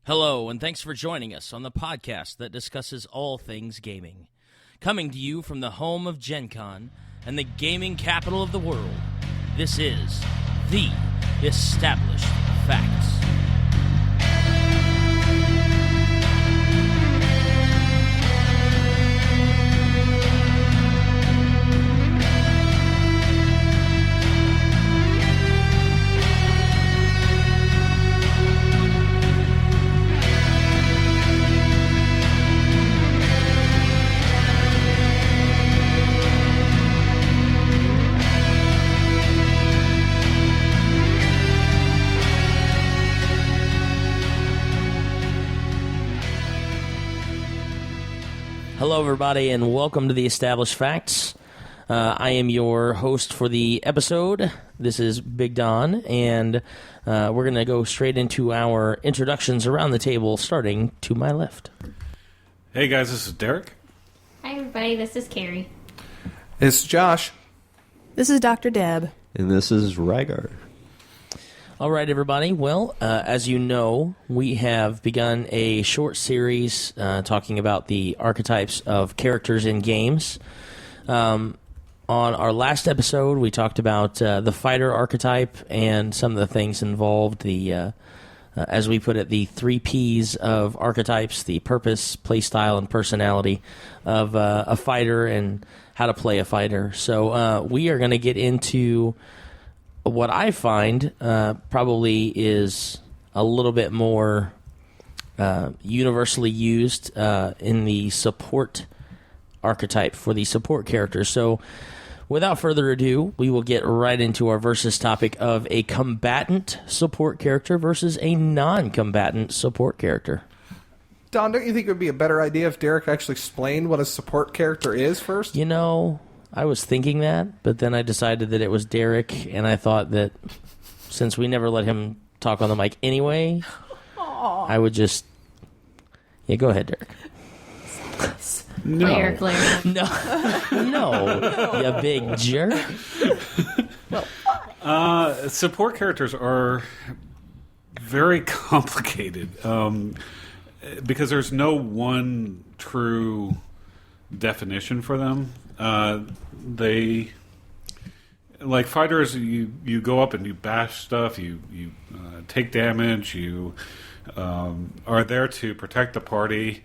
Hello, and thanks for joining us on the podcast that discusses all things gaming. Coming to you from the home of Gen Con and the gaming capital of the world, this is The Established Facts. Hello, everybody, and welcome to The Established Facts. I am your host for the episode. This is Big Don, and we're going to go straight into our introductions around the table, starting to my left. Hey, guys, this is Derek. Hi, everybody. This is Carrie. It's Josh. This is Dr. Deb. And this is Rygar. All right, everybody. Well, as you know, we have begun a short series talking about the archetypes of characters in games. On our last episode, we talked about the fighter archetype and some of the things involved, the as we put it, the 3 Ps of archetypes, the purpose, playstyle, and personality of a fighter and how to play a fighter. So we are going to get into what I find probably is a little bit more universally used in the support archetype for the support characters. So without further ado, we will get right into our versus topic of a combatant support character versus a non-combatant support character. Don, don't you think it would be a better idea if Derek actually explained what a support character is first? You know, I was thinking that, but then I decided that it was Derek, and I thought that since we never let him talk on the mic anyway, I would just... Yeah, go ahead, Derek. Claire. No, you big jerk. Support characters are very complicated because there's no one true definition for them. They, like fighters, you go up and you bash stuff, you take damage, you are there to protect the party.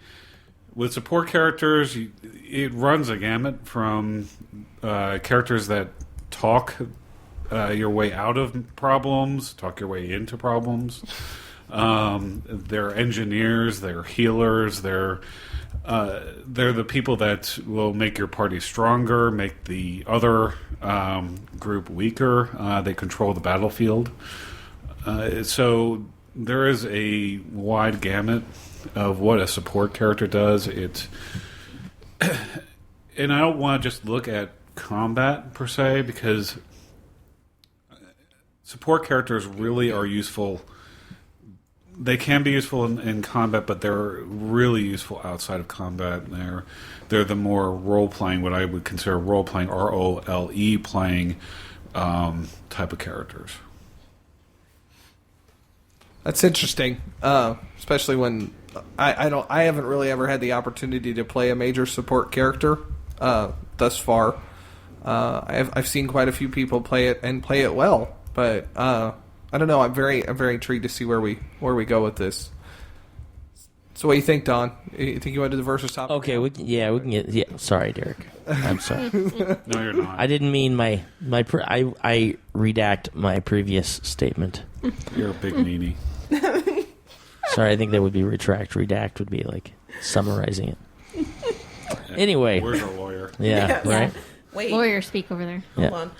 With support characters, it runs a gamut from characters that talk your way out of problems, talk your way into problems. They're engineers, they're healers, they're the people that will make your party stronger, make the other group weaker. They control the battlefield. So there is a wide gamut of what a support character does. And I don't want to just look at combat per se, because support characters really are useful. They can be useful in combat, but they're really useful outside of combat. They're the more role-playing, what I would consider role-playing, ROLE playing type of characters. That's interesting, especially when I haven't really ever had the opportunity to play a major support character thus far. I've seen quite a few people play it and play it well, but I don't know. I'm very intrigued to see where we go with this. So what do you think, Don? You think you want to do the versus topic? Okay, we can get. Yeah, sorry, Derek. I'm sorry. No, you're not. I didn't mean I redact my previous statement. You're a big meanie. Sorry, I think that would be retract. Redact would be like summarizing it. Anyway. Where's our lawyer? Yeah, right? Wait, Lawyer, speak over there. hold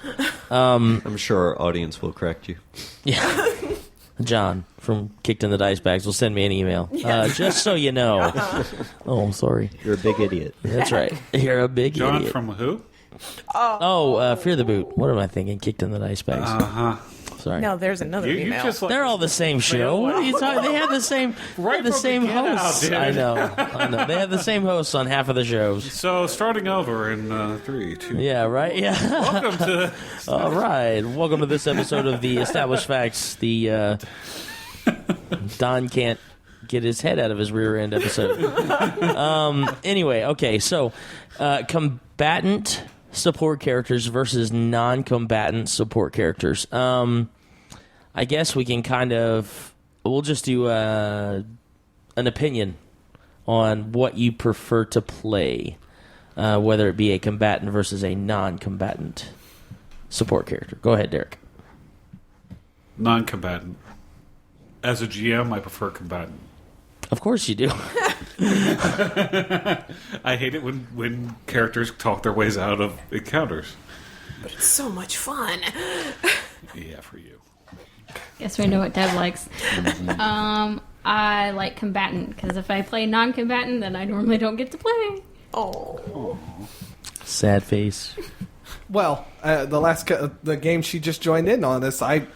on. I'm sure our audience will correct you. Yeah. John from Kicked in the Dice Bags will send me an email. Just so you know. Oh, I'm sorry. You're a big idiot. That's right. You're a big John idiot. from who? Fear the Boot. What am I thinking? Kicked in the Dice Bags. Uh-huh. Sorry. No, there's another You email. just like, They're all the same show. What are you talking? They have the same, Right the from same the get-out, hosts. dude. I know. They have the same hosts on half of the shows. So starting over in 3, 2. Yeah, right. Yeah. Welcome to. All right. Welcome to this episode of the Established Facts. The Don can't get his head out of his rear end episode. Anyway, okay, so combatant support characters versus non-combatant support characters. I guess we can we'll just do an opinion on what you prefer to play, whether it be a combatant versus a non-combatant support character. Go ahead, Derek. Non-combatant. As a GM, I prefer combatant. Of course you do. I hate it when characters talk their ways out of encounters. But it's so much fun. Yeah, for you. Guess we know what Deb likes. I like combatant, because if I play non-combatant, then I normally don't get to play. Oh. Sad face. Well, the game she just joined in on this, I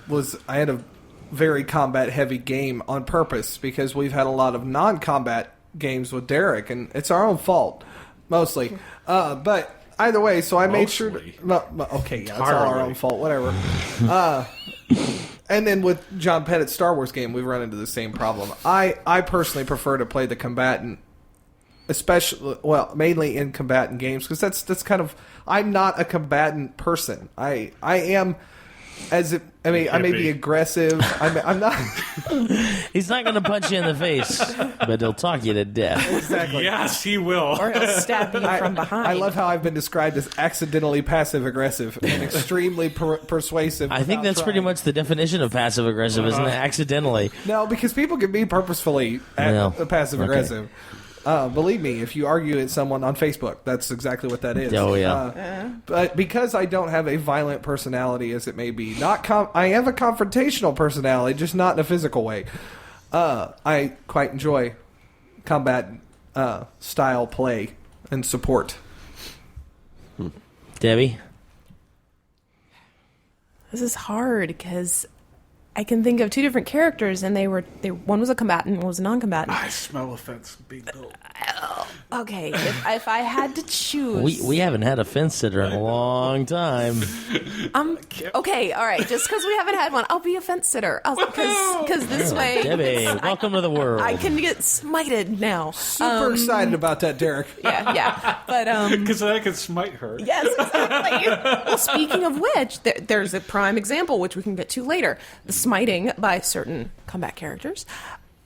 had a very combat heavy game on purpose because we've had a lot of non-combat games with Derek, and it's our own fault mostly. But either way, so I made sure. Okay, yeah, it's all our own fault. Whatever. And then with John Pettit's Star Wars game, we've run into the same problem. I personally prefer to play the combatant, mainly in combatant games, because that's kind of, I'm not a combatant person. I am, I may be aggressive. I'm not. He's not going to punch you in the face, but he'll talk you to death. Exactly. Yes, he will. Or he'll stab you from behind. I love how I've been described as accidentally passive aggressive and extremely persuasive. I think that's pretty much the definition of passive aggressive, isn't it? Accidentally. No, because people can be purposefully passive aggressive. Believe me, if you argue with someone on Facebook, that's exactly what that is. Oh, yeah. But because I don't have a violent personality, as it may be, I have a confrontational personality, just not in a physical way. I quite enjoy combat style play and support. Debbie? This is hard because I can think of two different characters, and one was a combatant, one was a non-combatant. I smell offense being built. Okay, if I had to choose, We haven't had a fence sitter in a long time. okay, all right. Just because we haven't had one, I'll be a fence sitter. Because this way, Debbie, welcome to the world. I can get smited now. Super excited about that, Derek. Yeah. But Because I can smite her. yes, exactly. Well, speaking of which, there's a prime example which we can get to later: the smiting by certain combat characters,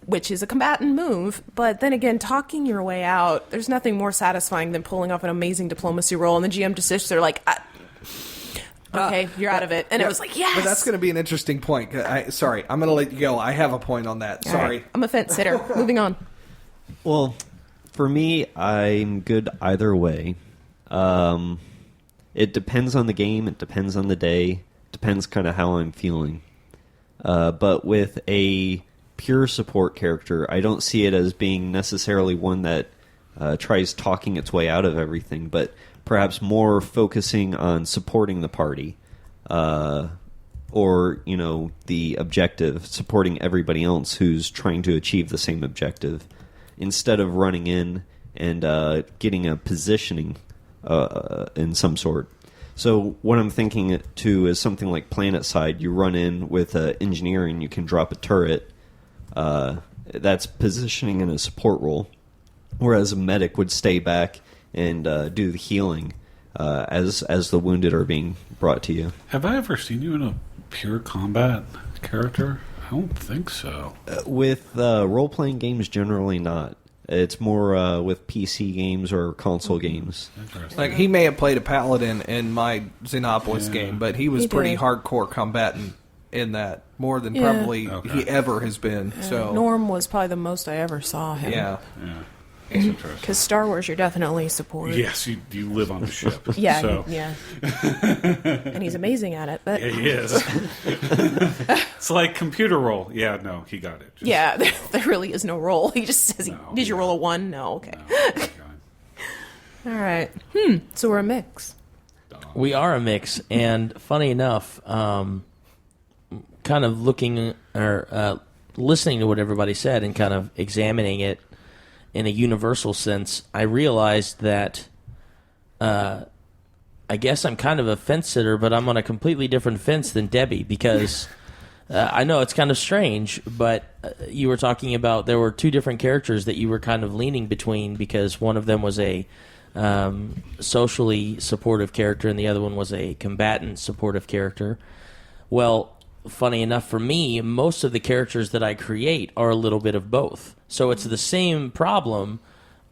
which is a combatant move. But then again, talking your way out, there's nothing more satisfying than pulling off an amazing diplomacy roll, and the GM desists. They're like, okay, you're out of it. And it was like, yes. But that's going to be an interesting point. Sorry, I'm going to let you go. I have a point on that. Sorry. Right. I'm a fence sitter. Moving on. Well, for me, I'm good either way. It depends on the game. It depends on the day. Depends kind of how I'm feeling. But with a pure support character, I don't see it as being necessarily one that tries talking its way out of everything, but perhaps more focusing on supporting the party, or the objective, supporting everybody else who's trying to achieve the same objective, instead of running in and getting a positioning in some sort. So what I'm thinking too is something like PlanetSide. You run in with engineering, you can drop a turret. That's positioning in a support role, whereas a medic would stay back and do the healing as the wounded are being brought to you. Have I ever seen you in a pure combat character? I don't think so. With role-playing games, generally not. It's more with PC games or console games. Interesting. Like, he may have played a paladin in my Xenopolis game, but he was He pretty did. hardcore combatant in that, more than probably Okay. he ever has been. So Norm was probably the most I ever saw him. yeah. Yeah. That's interesting. Because Star Wars, you're definitely support. Yes, you live on the ship. Yeah, So. yeah. And he's amazing at it. But Yeah, he is. It's like computer roll. Yeah, no, he got it. Just- yeah, there really is no roll. He just says, No, "Did you yeah. roll a 1?" No, okay. Oh, my God. All right. So we're a mix. We are a mix, and funny enough, kind of looking or listening to what everybody said and kind of examining it in a universal sense, I realized that I guess I'm kind of a fence sitter, but I'm on a completely different fence than Debbie, because I know it's kind of strange, but you were talking about there were two different characters that you were kind of leaning between because one of them was a socially supportive character and the other one was a combatant supportive character. Well, funny enough for me, most of the characters that I create are a little bit of both. So it's the same problem,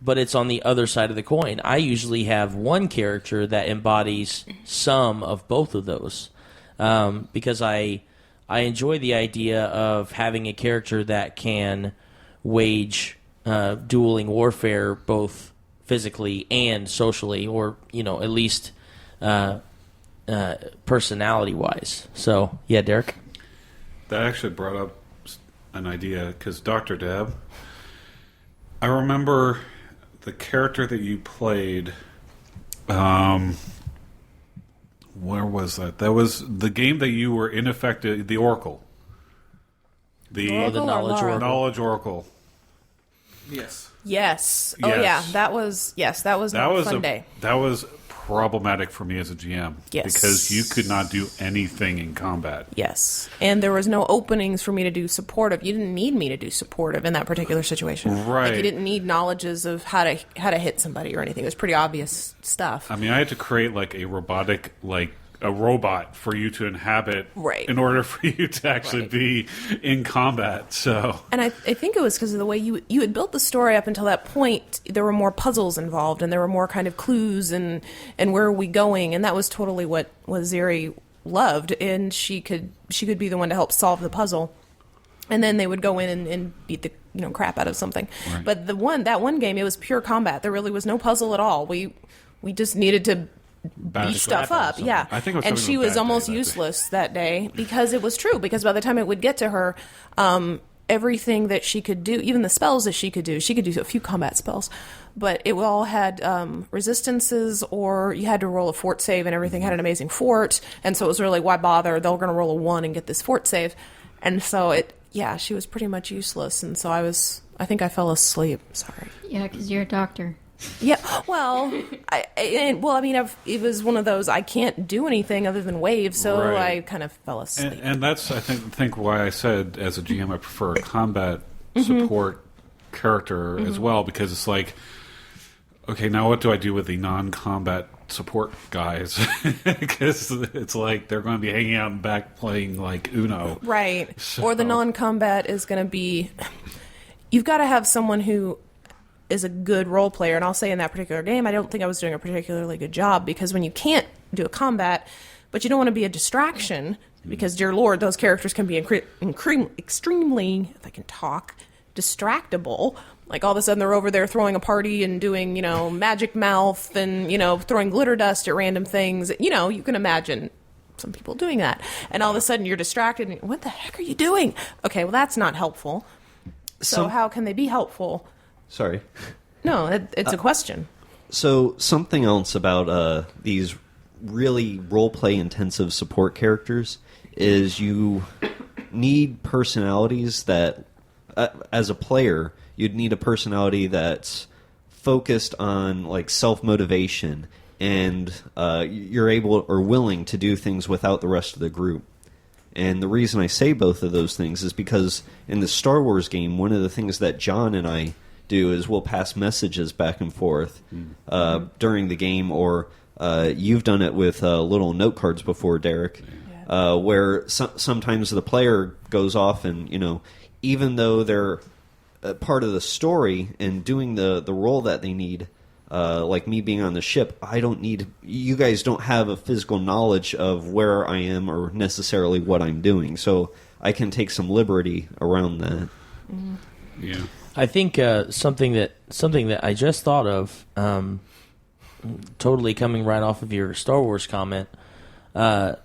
but it's on the other side of the coin. I usually have one character that embodies some of both of those because I enjoy the idea of having a character that can wage dueling warfare both physically and socially, or at least personality-wise. So, yeah, Derek? That actually brought up an idea, because Dr. Deb, I remember the character that you played, where was that? That was the game that you were in effect, the Oracle. The Oracle or Knowledge Laura? Oracle. Knowledge Oracle. Yes. Yes. Oh Yes. yeah, that was not a fun day. That was problematic for me as a GM. Yes. Because you could not do anything in combat. Yes, and there was no openings for me to do supportive. You didn't need me to do supportive in that particular situation. Right. Like you didn't need knowledges of how to hit somebody or anything. It was pretty obvious stuff. I mean, I had to create like a robotic, like a robot for you to inhabit Right. in order for you to actually Right. be in combat. So And I think it was because of the way you had built the story up until that point. There were more puzzles involved, and there were more kind of clues and where are we going, and that was totally what Zeri loved. And she could be the one to help solve the puzzle, and then they would go in and beat the crap out of something. Right. But that one game, it was pure combat. There really was no puzzle at all. We just needed to beat stuff up, yeah. I think it was and something she with was that almost day, that day. useless that day because it was true. Because by the time it would get to her, everything that she could do, even the spells that she could do a few combat spells, but it all had resistances, or you had to roll a fort save, and everything had an amazing fort, and so it was really, why bother? They're going to roll a 1 and get this fort save, and so she was pretty much useless, and so I think I fell asleep. Sorry. Yeah, because you're a doctor. Yeah, well, it was one of those, I can't do anything other than wave, so Right. I kind of fell asleep. and that's I think why I said as a GM I prefer a combat Mm-hmm. support character as well, because it's like, okay, now what do I do with the non-combat support guys? Because it's like they're going to be hanging out in back playing like Uno. Right. So- Or the non-combat is going to be, you've got to have someone who is a good role player. And I'll say in that particular game, I don't think I was doing a particularly good job, because when you can't do a combat, but you don't want to be a distraction, because dear Lord, those characters can be extremely, if I can talk, distractible. Like all of a sudden they're over there throwing a party and doing, magic mouth and, throwing glitter dust at random things. You can imagine some people doing that. And all of a sudden you're distracted and what the heck are you doing? Okay, well that's not helpful. So how can they be helpful? Sorry. No, it's a question. So something else about these really role-play intensive support characters is you need personalities that, as a player, you'd need a personality that's focused on like self-motivation, and you're able or willing to do things without the rest of the group. And the reason I say both of those things is because in the Star Wars game, one of the things that John and I do is we'll pass messages back and forth during the game, or you've done it with little note cards before, Derek, where sometimes the player goes off and, even though they're part of the story and doing the role that they need, like me being on the ship, you guys don't have a physical knowledge of where I am or necessarily what I'm doing, so I can take some liberty around that. Yeah. I think something that I just thought of, totally coming right off of your Star Wars comment, as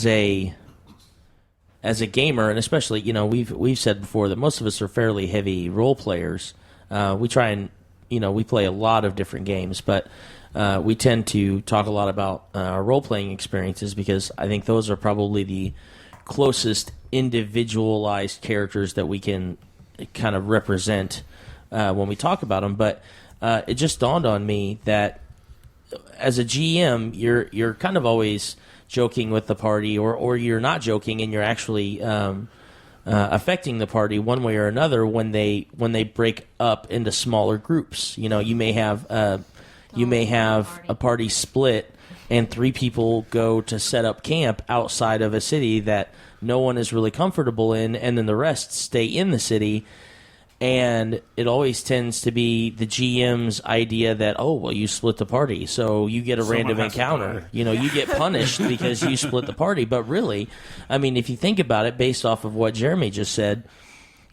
a gamer, and especially we've said before that most of us are fairly heavy role players. We try and we play a lot of different games, but we tend to talk a lot about our role playing experiences, because I think those are probably the closest individualized characters that we can kind of represent when we talk about them. But it just dawned on me that as a GM, you're kind of always joking with the party, or you're not joking and you're actually affecting the party one way or another when they break up into smaller groups. You know, you may have a party split and 3 people go to set up camp outside of a city that no one is really comfortable in, and then the rest stay in the city. And it always tends to be the GM's idea that, oh, well, you split the party, so you get a random has to encounter. die. You know, you get punished because you split the party. But really, I mean, if you think about it, based off of what Jeremy just said,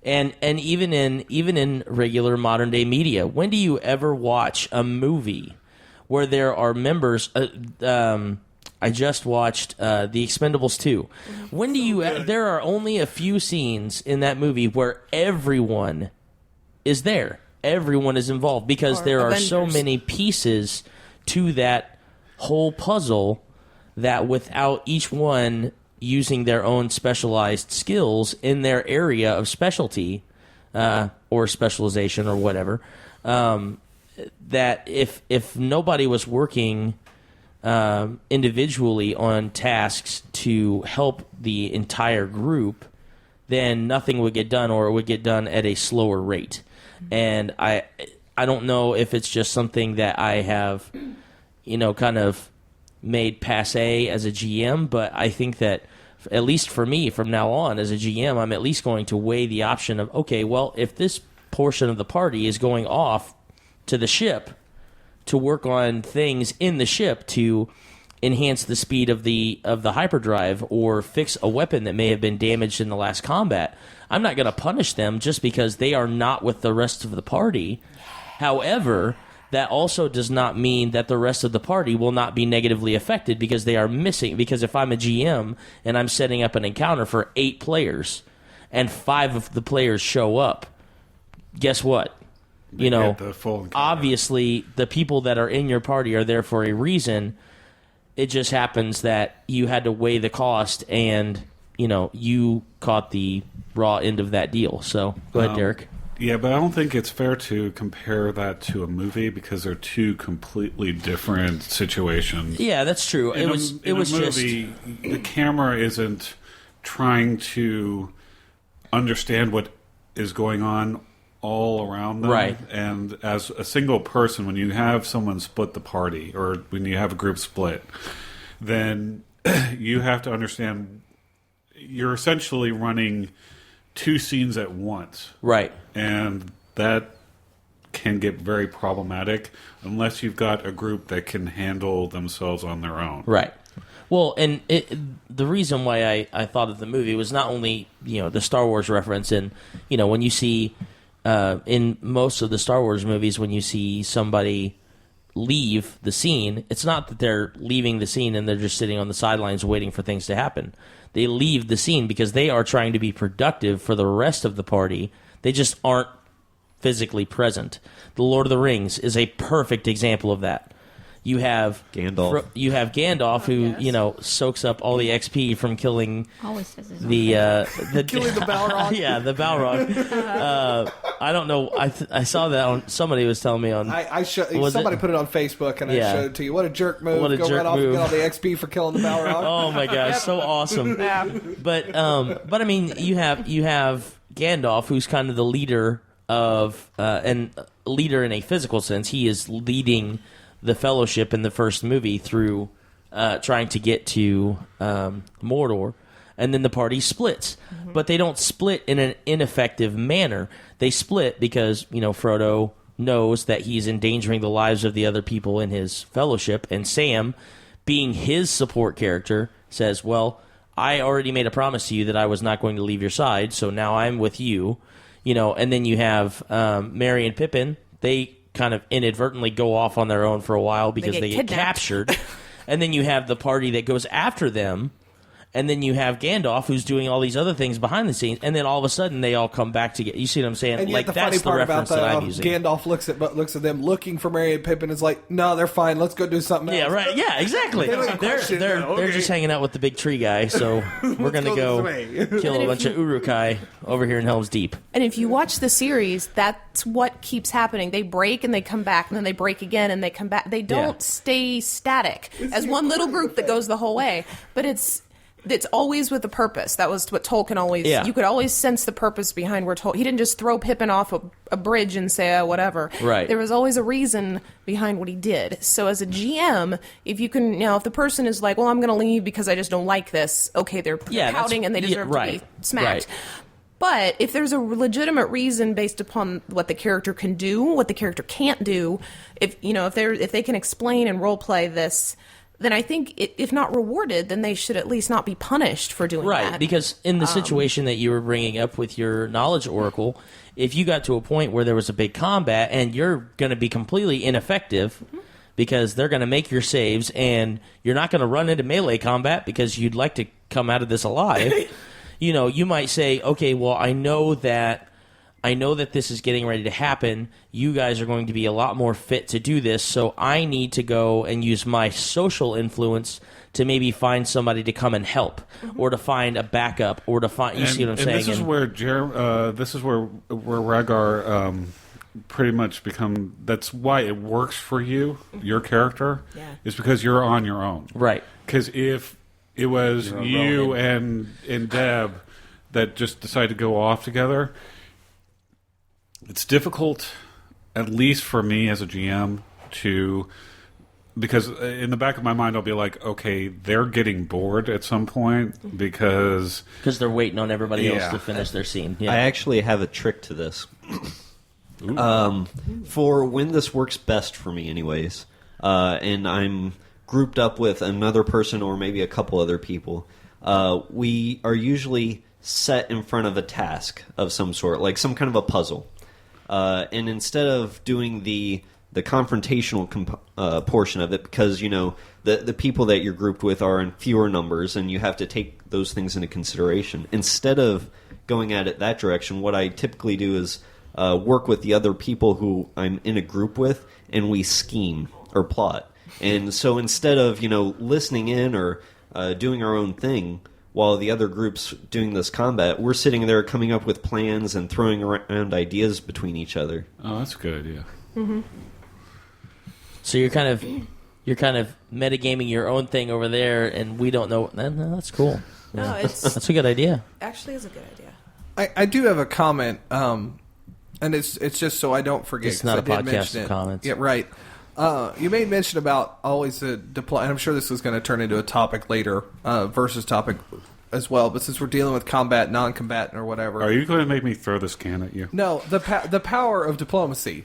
and even in regular modern day media, when do you ever watch a movie where there are members? I just watched The Expendables 2. When do you? There are only a few scenes in that movie where everyone is there. Everyone is involved because Or there are so Avengers. many pieces to that whole puzzle that without each one using their own specialized skills in their area of specialty or specialization or whatever, that if nobody was working individually on tasks to help the entire group, then nothing would get done, or it would get done at a slower rate. And I don't know if it's just something that I have, kind of made passe as a GM, but I think that at least for me, from now on as a GM, I'm at least going to weigh the option of, okay, well, if this portion of the party is going off to the ship to work on things in the ship to enhance the speed of the hyperdrive or fix a weapon that may have been damaged in the last combat, I'm not going to punish them just because they are not with the rest of the party. However, that also does not mean that the rest of the party will not be negatively affected because they are missing. Because if I'm a GM and I'm setting up an encounter for 8 players and 5 of the players show up, guess what? Get the full encounter. Obviously, the people that are in your party are there for a reason. It just happens that you had to weigh the cost, and you caught the raw end of that deal. So go ahead, Derek. Yeah, but I don't think it's fair to compare that to a movie because they're 2 completely different situations. Yeah, that's true. In a movie, the camera isn't trying to understand what is going on all around them. Right. And as a single person, when you have someone split the party or when you have a group split, then you have to understand you're essentially running 2 scenes at once. Right. And that can get very problematic unless you've got a group that can handle themselves on their own. Right. Well, and the reason why I thought of the movie was not only the Star Wars reference, and when you see in most of the Star Wars movies, when you see somebody leave the scene, it's not that they're leaving the scene and they're just sitting on the sidelines waiting for things to happen. They leave the scene because they are trying to be productive for the rest of the party. They just aren't physically present. The Lord of the Rings is a perfect example of that. You have Gandalf. You have Gandalf, who soaks up all the XP from killing Always says his own the Killing the Balrog. yeah, the Balrog. I don't know. I saw that on somebody was telling me on. Somebody put it on Facebook, and Yeah. I showed it to you. What a jerk move! What a Go jerk right off and move. get all the XP for killing the Balrog. Oh my gosh, so awesome! But I mean, you have Gandalf, who's kind of the leader of and leader in a physical sense. He is leading the Fellowship in the first movie through trying to get to Mordor, and then the party splits. Mm-hmm. But they don't split in an ineffective manner. They split because Frodo knows that he's endangering the lives of the other people in his Fellowship, and Sam, being his support character, says, well, I already made a promise to you that I was not going to leave your side, so now I'm with you. And then you have Merry and Pippin. They kind of inadvertently go off on their own for a while because they get kidnapped. captured. And then you have the party that goes after them, And then you have Gandalf, who's doing all these other things behind the scenes, and then all of a sudden they all come back together. You see what I'm saying? And Like yet the that's funny the part about reference that I'm that, using. Gandalf looks at them looking for Merry and Pippin is like, no, they fine. Let's go do something else. Yeah, right. Yeah, exactly. They don't even question it. They're Okay. just hanging out with the big tree guy, so we're going to go go this way. kill a bunch of Uruk-hai over here in Helm's Deep. And if you watch the series, that's what keeps happening. They break and they come back, and then they break again and they come back. They don't stay static as one little group that goes the whole way. But it's always with a purpose. That was what Tolkien always... Yeah. You could always sense the purpose behind where Tolkien... He didn't just throw Pippin off a bridge and say, whatever. Right. There was always a reason behind what he did. So as a GM, if you can... Now, if the person is like, well, I'm going to leave because I just don't like this, okay, they're Yeah, that's- pouting and they yeah, deserve right. to be smacked. Right. But if there's a legitimate reason based upon what the character can do, what the character can't do, if they can explain and role play this, then I think if not rewarded, then they should at least not be punished for doing Right, that. because in the situation that you were bringing up with your knowledge oracle, if you got to a point where there was a big combat and you're going to be completely ineffective because they're going to make your saves and you're not going to run into melee combat because you'd like to come out of this alive, you might say, okay, well, I know that this is getting ready to happen. You guys are going to be a lot more fit to do this, so I need to go and use my social influence to maybe find somebody to come and help, or to find a backup, or to find. You see what I'm saying? This is where Rhaegar pretty much become. That's why it works for you, your character, is because you're on your own, right? Because if it was you and Deb that just decided to go off together, it's difficult, at least for me as a GM, because in the back of my mind I'll be like, okay, they're getting bored at some point because they're waiting on everybody else to finish their scene. Yeah. I actually have a trick to this. For when this works best for me anyways, and I'm grouped up with another person or maybe a couple other people, we are usually set in front of a task of some sort, like some kind of a puzzle. And instead of doing the confrontational portion of it, because the people that you're grouped with are in fewer numbers, and you have to take those things into consideration. Instead of going at it that direction, what I typically do is work with the other people who I'm in a group with, and we scheme or plot. And so instead of listening in or doing our own thing, while the other group's doing this combat, we're sitting there coming up with plans and throwing around ideas between each other. Oh, that's a good idea. Mm-hmm. So you're kind of metagaming your own thing over there, and we don't know. No, that's cool. No, That's a good idea. actually is a good idea. I do have a comment, and it's just so I don't forget. It's not 'cause I a did podcast mention of it. comments. Yeah, right. You made mention about always the deploy, and I'm sure this was going to turn into a topic later, versus topic as well. But since we're dealing with combat, non-combatant, or whatever, Are you going to make me throw this can at you? no, the power of diplomacy.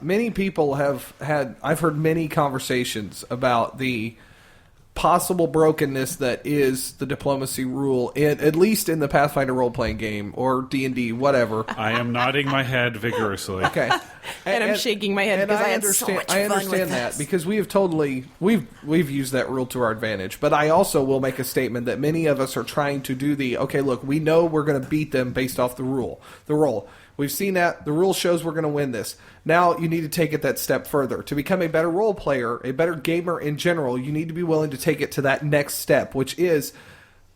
Many people have had. I've heard many conversations about the possible brokenness that is the diplomacy rule, at least in the Pathfinder role-playing game or D&D, whatever. I am nodding my head vigorously. Okay, And I'm shaking my head and because I had so much I fun understand with that this. because we have we've used that rule to our advantage. But I also will make a statement that many of us are trying to do okay, look, we know we're going to beat them based off the role. We've seen that the rule shows we're going to win this. Now you need to take it that step further. To become a better role player, a better gamer in general, you need to be willing to take it to that next step, which is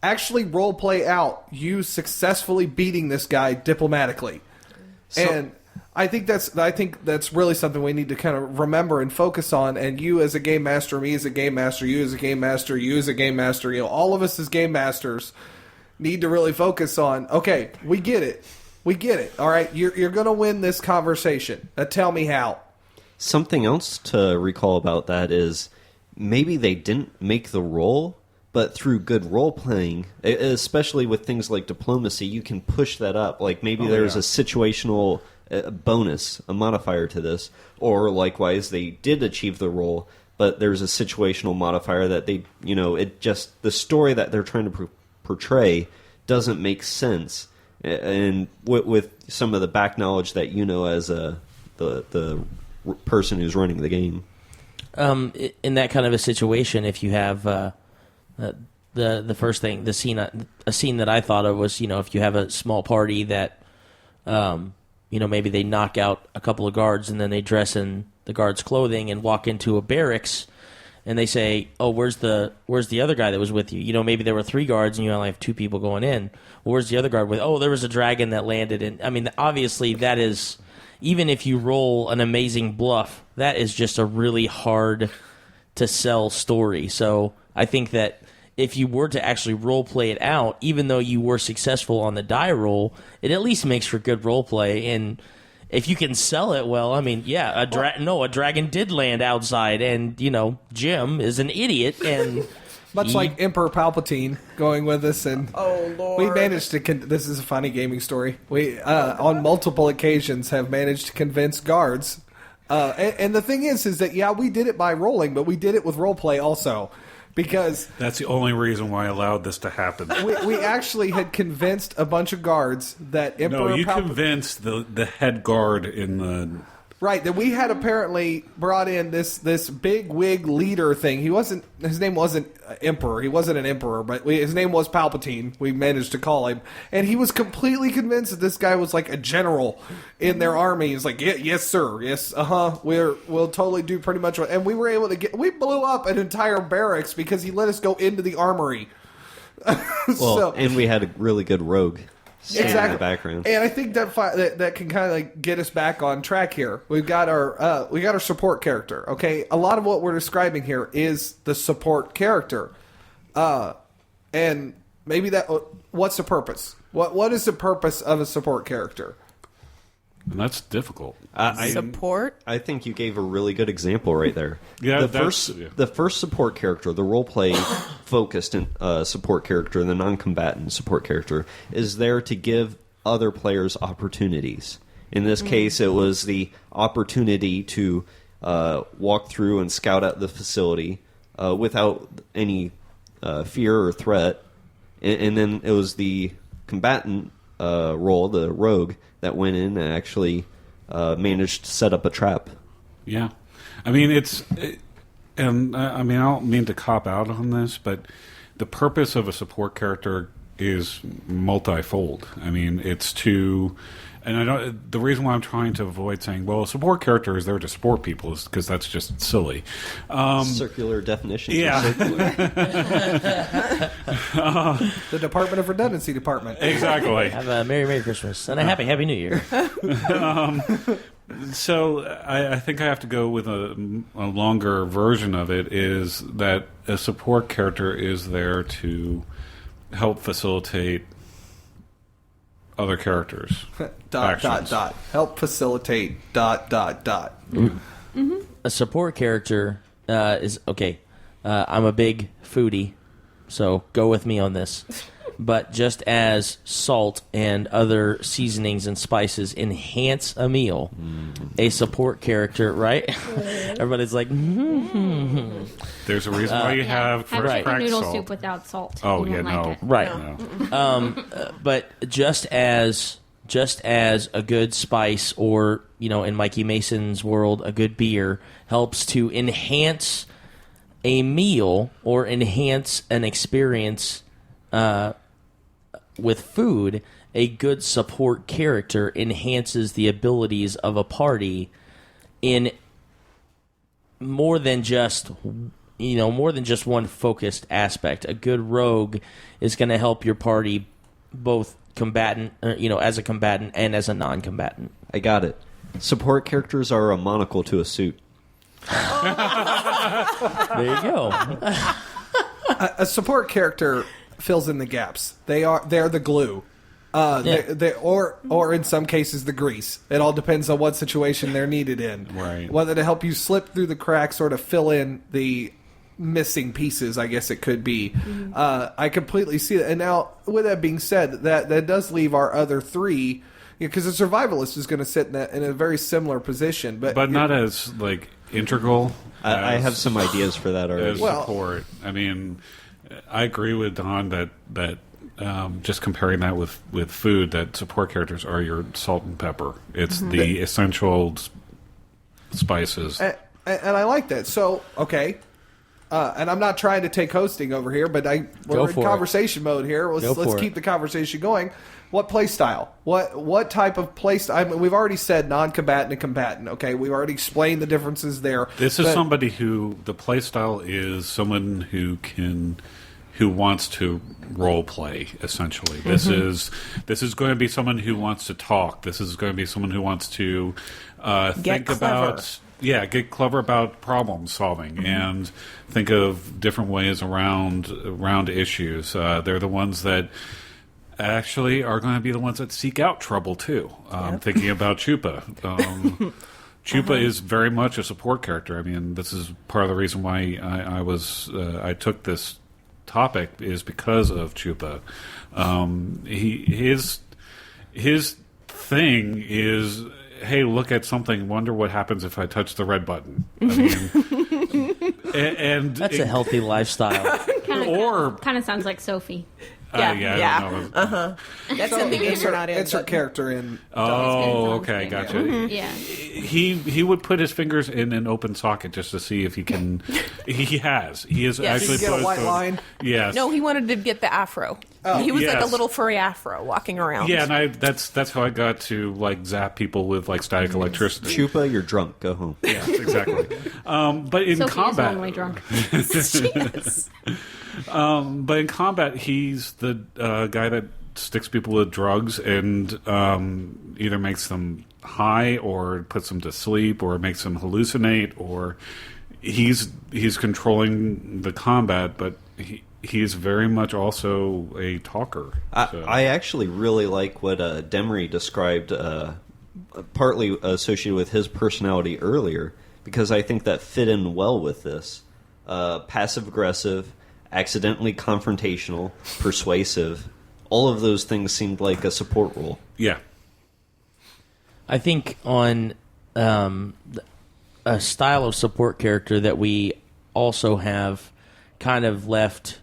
actually role play out you successfully beating this guy diplomatically. And I think that's really something we need to kind of remember and focus on. And you as a game master, me as a game master, you as a game master, you as a game master, all of us as game masters need to really focus on, okay, we get it. We get it. All right, you're going to win this conversation. Now tell me how. Something else to recall about that is maybe they didn't make the roll, but through good role playing, especially with things like diplomacy, you can push that up. Like maybe there's a situational bonus, a modifier to this, or likewise they did achieve the roll, but there's a situational modifier that they, it just the story that they're trying to portray doesn't make sense. And with some of the back knowledge that as the person who's running the game. In that kind of a situation, if you have the first thing, a scene that I thought of was, if you have a small party that, maybe they knock out a couple of guards and then they dress in the guards' clothing and walk into a barracks, and they say, "Oh, where's the other guy that was with you?" Maybe there were 3 guards and you only have 2 people going in. Well, where's the other guard with? Oh, there was a dragon that landed. And I mean, obviously, that is, even if you roll an amazing bluff, that is just a really hard to sell story. So I think that if you were to actually role play it out, even though you were successful on the die roll, it at least makes for good role play. And if you can sell it well, I mean, yeah, a dragon did land outside, and Jim is an idiot, and much like Emperor Palpatine going with us, and Oh, Lord. we managed to. This is a funny gaming story. We on multiple occasions have managed to convince guards. And the thing is that we did it by rolling, but we did it with roleplay also. Because that's the only reason why I allowed this to happen. we actually had convinced a bunch of guards that Emperor No, you Palpatine... convinced the head guard in the... Right, that we had apparently brought in this big wig leader thing. His name wasn't Emperor. He wasn't an emperor, but his name was Palpatine. We managed to call him. And he was completely convinced that this guy was like a general in their army. He's like, yes, sir. Yes, we'll totally do pretty much what... And we were able to we blew up an entire barracks because he let us go into the armory. Well, and we had a really good rogue. In the background. And I think that can kind of like get us back on track here. We've got our support character. Okay, a lot of what we're describing here is the support character, and maybe what's the purpose? What is the purpose of a support character? And that's difficult. Support? I think you gave a really good example right there. Yeah, the first support character, the role-play focused support character, the non-combatant support character, is there to give other players opportunities. In this case, it was the opportunity to walk through and scout out the facility without any fear or threat. And then it was the combatant role, the rogue, that went in and actually managed to set up a trap. Yeah. I mean, and I don't mean to cop out on this, but the purpose of a support character is multifold. I mean, it's to... And the reason why I'm trying to avoid saying, well, a support character is there to support people is because that's just silly. Circular definitions. Yeah. The Department of Redundancy Department. Exactly. Have a Merry Christmas and a Happy New Year. So I think I have to go with a longer version of it, is that a support character is there to help facilitate other characters. ... Help facilitate ... Mm-hmm. A support character is okay. I'm a big foodie, so go with me on this. But just as salt and other seasonings and spices enhance a meal, a support character, right? Everybody's like, There's a reason why you have chicken cracked noodle salt. soup without salt. Oh, You yeah, won't like no. it. right. No. But just as a good spice, or in Mikey Mason's world, a good beer helps to enhance a meal or enhance an experience with food, a good support character enhances the abilities of a party in more than just one focused aspect. A good rogue is going to help your party both combatant, as a combatant and as a non-combatant. I got it. Support characters are a monocle to a suit. There you go. A support character fills in the gaps. They're the glue. Or in some cases the grease. It all depends on what situation they're needed in. Right. Whether to help you slip through the cracks or to fill in the missing pieces, I guess it could be. I completely see that. And now, with that being said, that does leave our other three, because the survivalist is going to sit in a very similar position, but not as like integral. I have some ideas for that already. As support. I mean, I agree with Don that just comparing that with food, that support characters are your salt and pepper. It's the essential spices. And I like that. So, okay, and I'm not trying to take hosting over here, but we're in for it. conversation mode here. Go Let's for keep it. the conversation going. What play style? What type of play style? I mean, we've already said non-combatant and combatant. Okay, we've already explained the differences there. This is But- somebody who the play style is someone who wants to role play. Essentially, this is going to be someone who wants to talk. This is going to be someone who wants to think clever. about. Yeah, get clever about problem solving and think of different ways around issues. They're the ones that actually are going to be the ones that seek out trouble too. Thinking about Chupa. Chupa is very much a support character. I mean, this is part of the reason why I took this topic is because of Chupa. His thing is, hey, look at something. Wonder what happens if I touch the red button. I mean, and That's a healthy lifestyle. Kind of sounds like Sophie. I Yeah. don't know. That's in the game you're not in. It's her but- character in. Oh, okay, gotcha. Yeah. He would put his fingers in an open socket just to see if he can. He has Yes. actually Get a put white line? Yes. No, he wanted to get the afro. He was like a Yes. little furry afro walking around. Yeah, and that's how I got to like zap people with like static electricity. Chupa, you're drunk. Go home. Yeah, exactly. But in Sophie combat, is normally drunk. Yes. but in combat, he's the guy that sticks people with drugs and either makes them high or puts them to sleep or makes them hallucinate, or he's controlling the combat, but he's very much also a talker. So. I actually really like what Demery described, partly associated with his personality earlier, because I think that fit in well with this. Passive-aggressive, accidentally confrontational, persuasive. All of those things seemed like a support role. Yeah. I think on a style of support character that we also have kind of left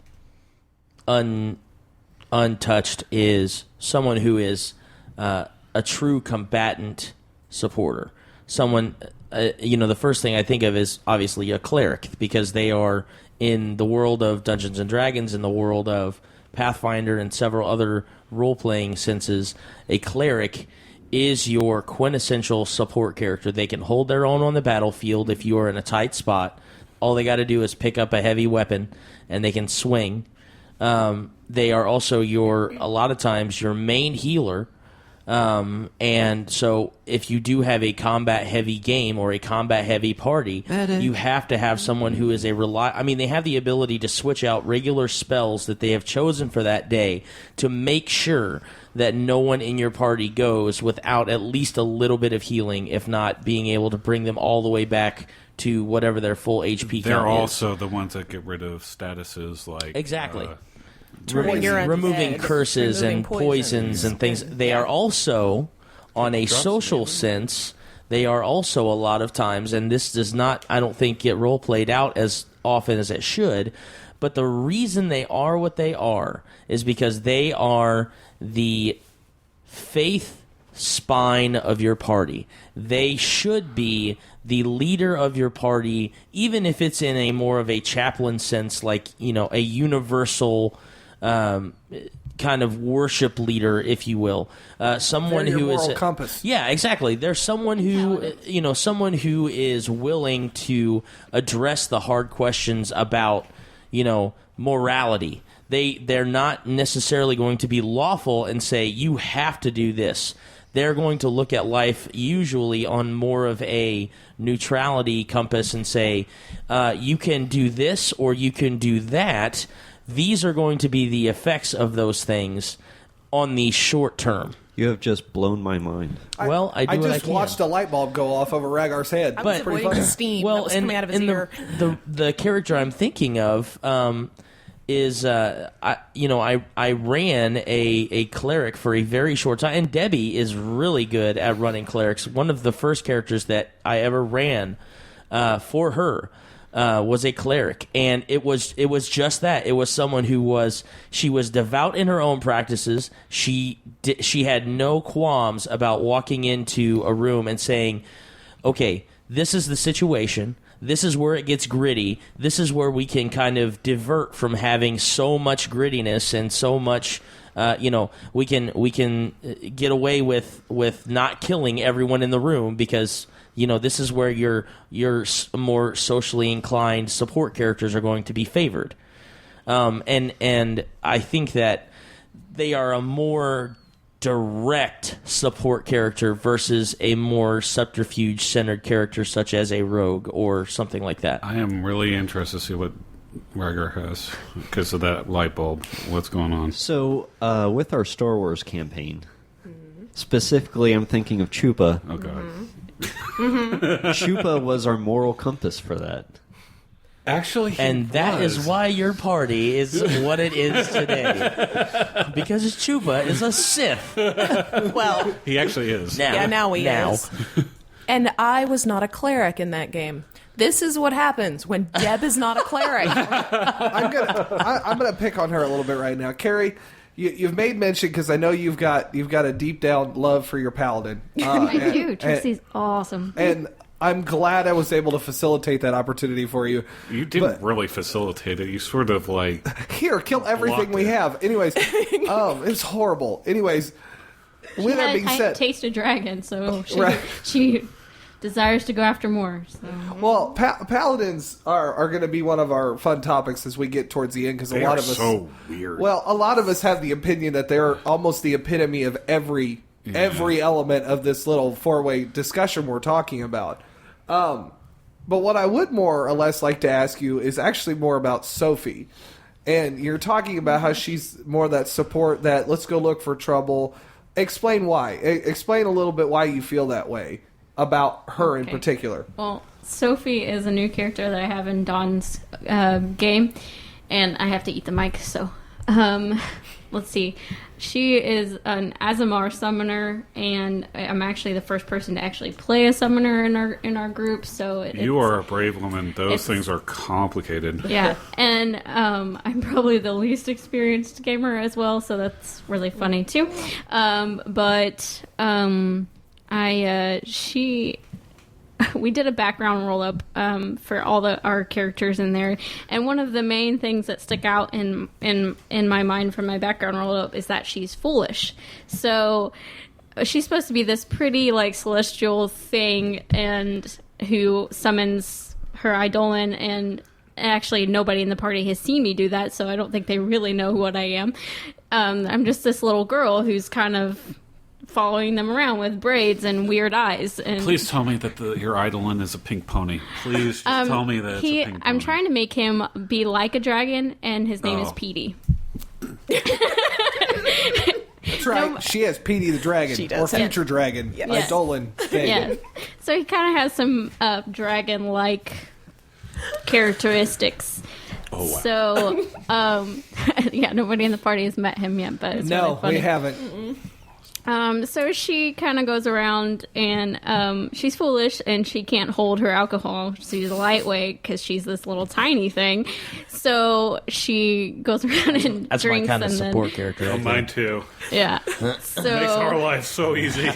untouched is someone who is a true combatant supporter. Someone, the first thing I think of is obviously a cleric, because they are in the world of Dungeons and Dragons, in the world of Pathfinder, and several other role-playing senses. A cleric is your quintessential support character. They can hold their own on the battlefield if you are in a tight spot. All they got to do is pick up a heavy weapon, and they can swing. They are also a lot of times your main healer. And so if you do have a combat-heavy game or a combat-heavy party, you have to have someone who is they have the ability to switch out regular spells that they have chosen for that day to make sure that no one in your party goes without at least a little bit of healing, if not being able to bring them all the way back to whatever their full HP They're count is. also the ones that get rid of statuses like Exactly. Turning your removing undead, curses removing and poisons and things. They are also, on a social sense, they are also a lot of times, and this does not, I don't think, get role played out as often as it should, but the reason they are what they are is because they are the faith spine of your party. They should be the leader of your party, even if it's in a more of a chaplain sense, like, a universal kind of worship leader, if you will. Someone They're your who is moral compass. Yeah, exactly. There's someone who someone who is willing to address the hard questions about morality. They're not necessarily going to be lawful and say you have to do this. They're going to look at life usually on more of a neutrality compass and say you can do this or you can do that. These are going to be the effects of those things on the short term. You have just blown my mind. Well, I do what I just can. watched a light bulb go off over Rhaegar's head. I was It's pretty avoiding funny. steam that was coming out of his ear. The character I'm thinking of is I ran a cleric for a very short time, and Debbie is really good at running clerics. One of the first characters that I ever ran for her was a cleric, and it was just that. It was someone who was devout in her own practices. She had no qualms about walking into a room and saying, okay, this is the situation. this is where it gets gritty. This is where we can kind of divert from having so much grittiness and so much. We can get away with not killing everyone in the room because this is where your more socially inclined support characters are going to be favored. And I think that they are a more direct support character versus a more subterfuge-centered character such as a rogue or something like that. I am really interested to see what Rager has because of that light bulb. What's going on? So, with our Star Wars campaign, specifically I'm thinking of Chupa. Oh, God. Chupa was our moral compass for that. Actually, And that is why your party is what it is today. Because Chupa is a Sith. Well, he actually is. now he is. And I was not a cleric in that game. This is what happens when Deb is not a cleric. I'm gonna pick on her a little bit right now, Carrie. You've made mention because I know you've got a deep down love for your paladin. I do. Trixie's awesome. And I'm glad I was able to facilitate that opportunity for you. You didn't really facilitate it. You sort of here, kill everything we have. Anyways, it's horrible. Anyways, with that being said, taste a dragon, so Right. she desires to go after more. So. well, paladins are going to be one of our fun topics as we get towards the end because a they lot are of us so weird. Well, a lot of us have the opinion that they're almost the epitome of every element of this little four-way discussion we're talking about. But what I would more or less like to ask you is actually more about Sophie. And you're talking about how she's more that support, that let's go look for trouble. Explain why. Explain a little bit why you feel that way about her in particular. Well, Sophie is a new character that I have in Dawn's game, and I have to eat the mic, so let's see. She is an Azamar summoner, and I'm actually the first person to actually play a summoner in our group. So you are a brave woman. Those things are complicated. Yeah, and I'm probably the least experienced gamer as well, so that's really funny too. We did a background roll up for all our characters in there, and one of the main things that stick out in my mind from my background roll up is that she's foolish. So she's supposed to be this pretty celestial thing, and who summons her Eidolon, and actually nobody in the party has seen me do that, so I don't think they really know what I am. I'm just this little girl who's kind of following them around with braids and weird eyes. And please tell me that your Eidolon is a pink pony. Please just tell me that it's a pink pony. I'm trying to make him be like a dragon, and his name is Petey. That's right. She has Petey the dragon, She does. or future dragon, Yes. Eidolon thing. Yeah. So he kind of has some dragon-like characteristics. Oh, wow. So, yeah, nobody in the party has met him yet, but it's really No, funny. we haven't. So she kind of goes around, and she's foolish, and she can't hold her alcohol. She's lightweight because she's this little tiny thing. So she goes around and That's my drinks, kind of and support then character. Oh, mine too. yeah. Makes our So life so easy.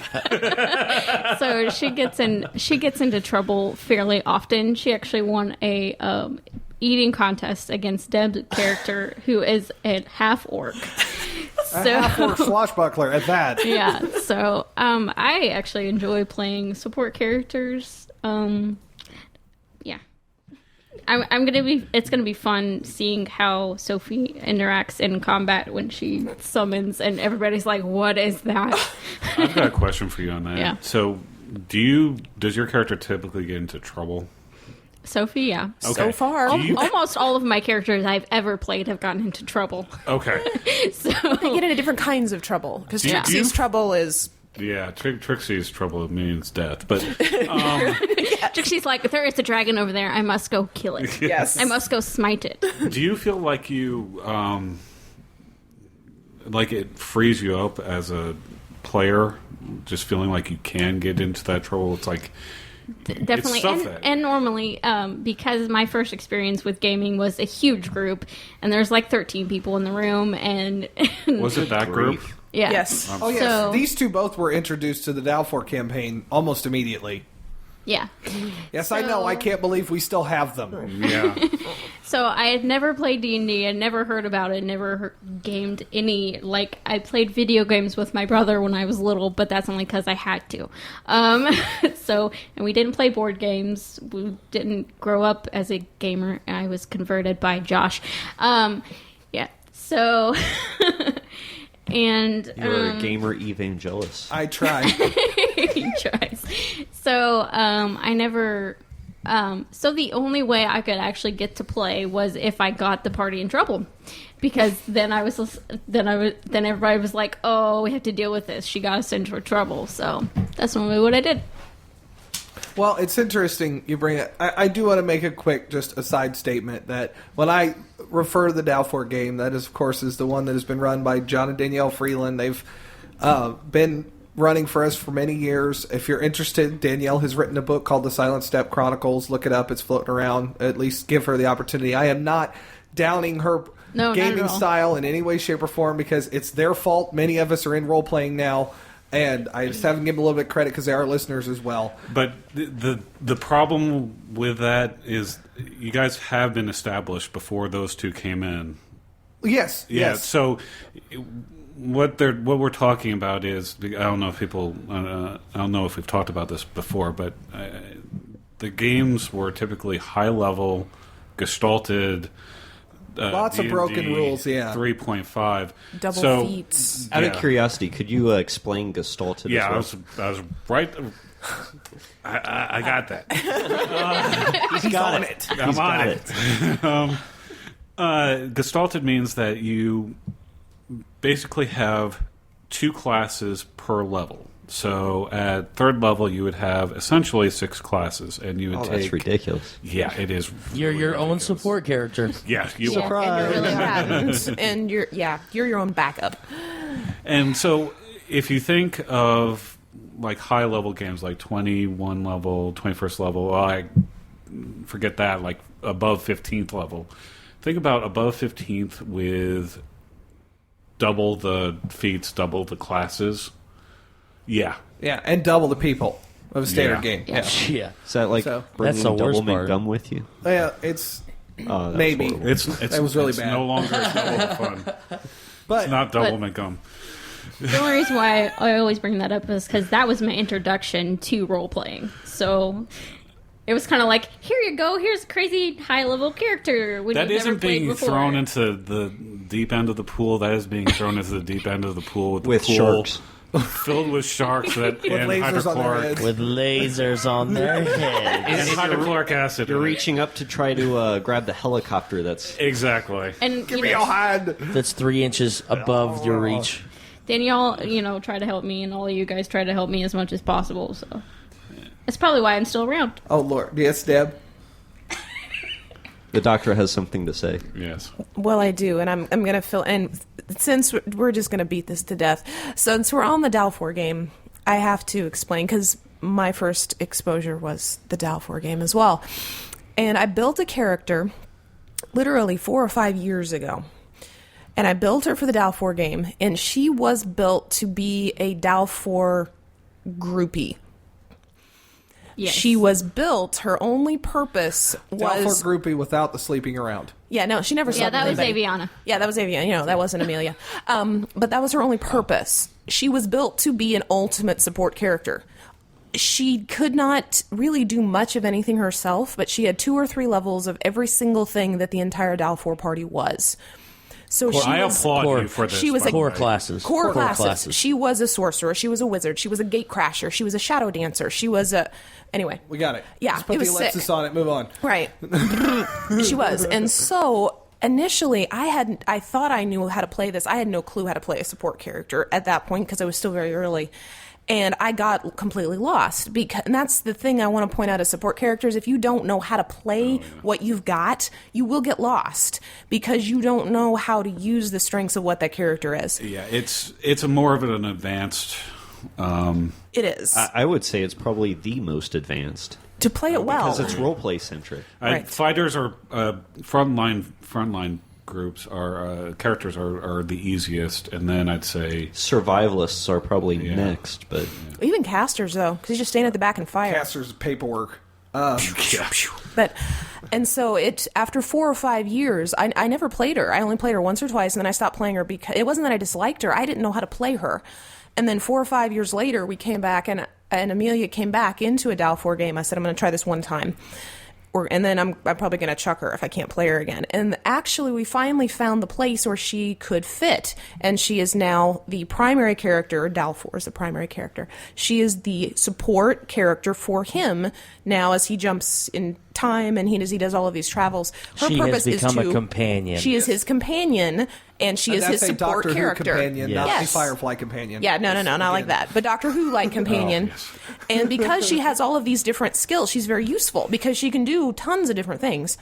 so she gets into trouble fairly often. She actually won a eating contest against Deb's character, who is a half orc. Half-orc swashbuckler at that. Yeah, so I actually enjoy playing support characters. Yeah, it's gonna be fun seeing how Sophie interacts in combat when she summons, and everybody's like, "What is that?" I've got a question for you on that. Yeah. So, does your character typically get into trouble? Sophie, yeah. Okay. So far. Do you- Almost all of my characters I've ever played have gotten into trouble. Okay. So They get into different kinds of trouble. Because Do you- Trixie's trouble is... Yeah, Trixie's trouble means death, but she's like, "There is a dragon over there. I must go kill it. Yes. I must go smite it." do you feel like you like it frees you up as a player, just feeling like you can get into that trouble? It's like Definitely, stuff that- and normally, because my first experience with gaming was a huge group, and there's 13 people in the room, and was it that group? yeah, Yes. Oh, yes. So- These two both were introduced to the Dalfor campaign almost immediately. Yeah. Yes, I know. I can't believe we still have them. Yeah. So I had never played D&D. I'd never heard about it. Never gamed any. Like, I played video games with my brother when I was little, but that's only because I had to. And we didn't play board games. We didn't grow up as a gamer. I was converted by Josh. Yeah. So... And You're a gamer evangelist. I try. he tries. So I never. So the only way I could actually get to play was if I got the party in trouble, because then everybody was like, "Oh, we have to deal with this. She got us into trouble." So that's normally what I did. Well, it's interesting you bring it. I do want to make a quick, just a side statement that when I refer to the Dalfor game, that is, of course, is the one that has been run by John and Danielle Freeland. They've been running for us for many years. If you're interested, Danielle has written a book called The Silent Step Chronicles. Look it up. It's floating around. At least give her the opportunity. I am not downing her gaming style in any way, shape, or form because it's their fault. Many of us are in role-playing now. And I just haven't given them a little bit of credit because they are listeners as well. But the problem with that is you guys have been established before those two came in. Yes. Yeah. Yes. So what we're talking about is, I don't know if people I don't know if we've talked about this before, but the games were typically high level, gestalted. Lots of broken rules, yeah. 3.5. Double feats. Out of curiosity, could you explain gestalted? Yeah, as well? I was right. I got that. He's got it. I'm on it. Gestalted means that you basically have 2 classes per level. So at 3rd level, you would have essentially 6 classes, and you would take. That's ridiculous. Yeah, it is. You're your own ridiculous. support character. Yeah, you And are. you're really patent, and you're your own backup. And so, if you think of like high level games, like 21 level, 21st level, well, I forget that, like above 15th level. Think about above 15th with double the feats, double the classes. Yeah. Yeah, and double the people of a standard game. Yeah. Yeah. Is that like So- bringing That's the worst double mint part. gum with you? Yeah, it's Oh, that's maybe. horrible. It's That was really it's bad. no longer double fun. But It's not double But- McGum. The only reason why I always bring that up is because that was my introduction to role playing. So it was kind of like, here you go, here's a crazy high level character. When That you've never isn't played being before. thrown into the deep end of the pool. That is being thrown into the deep end of the pool with the With pool sharks. filled with sharks and lasers on their hydrochloric heads. With lasers on their heads. and hydrochloric acid. You're in it. reaching up to try to grab the helicopter that's... Exactly. And give you me know, your hand. That's 3 inches above your reach. Danielle, try to help me, and all of you guys try to help me as much as possible. So that's probably why I'm still around. Oh, Lord. Yes, Deb? The doctor has something to say. Yes. Well, I do, and I'm going to fill in. Since we're just going to beat this to death, since we're on the Dalfor game, I have to explain, because my first exposure was the Dalfor game as well. And I built a character literally 4 or 5 years ago. And I built her for the Dalfor game, and she was built to be a Dalfor groupie. Yes. She was built, her only purpose was... Dalfor groupie without the sleeping around. Yeah, no, she never Yeah, slept that with was anybody. Aviana. Yeah, that was Aviana. That wasn't Amelia. But that was her only purpose. She was built to be an ultimate support character. She could not really do much of anything herself, but she had 2 or 3 levels of every single thing that the entire Dalfor party was. So Well, she I was applaud core- you for this. she was by a the Core way. classes. core classes. She was a sorcerer. She was a wizard. She was a gatecrasher. She was a shadow dancer. She was a... Anyway. We got it. Yeah, Let's put it the was sick. ellipsis on it. Move on. Right. She was. And so initially I thought I knew how to play this. I had no clue how to play a support character at that point because I was still very early. And I got completely lost. And that's the thing I want to point out as support characters. If you don't know how to play what you've got, you will get lost because you don't know how to use the strengths of what that character is. Yeah, it's a more of an advanced. It is. I would say it's probably the most advanced. To play it well. Because it's roleplay centric. Right. Fighters are frontline groups are characters are the easiest, and then I'd say Survivalists are probably next, but Even casters, though, because you just stand at the back and fire. Casters paperwork. But and so after 4 or 5 years, I never played her. I only played her once or twice, and then I stopped playing her because it wasn't that I disliked her. I didn't know how to play her. And then 4 or 5 years later, we came back, and Amelia came back into a Dalfor game. I said, I'm going to try this one time. And then I'm probably going to chuck her if I can't play her again. And actually, we finally found the place where she could fit. And she is now the primary character. Dalfor is the primary character. She is the support character for him now as he jumps in time and he does all of these travels. Her She has purpose become is a companion. She is his companion, and she is his That's a support Doctor character. Who companion, Yes. not Yes. the Firefly companion. Yeah, no, not like that. But Doctor Who-like companion. yes. And because she has all of these different skills, she's very useful because she can do tons of different things.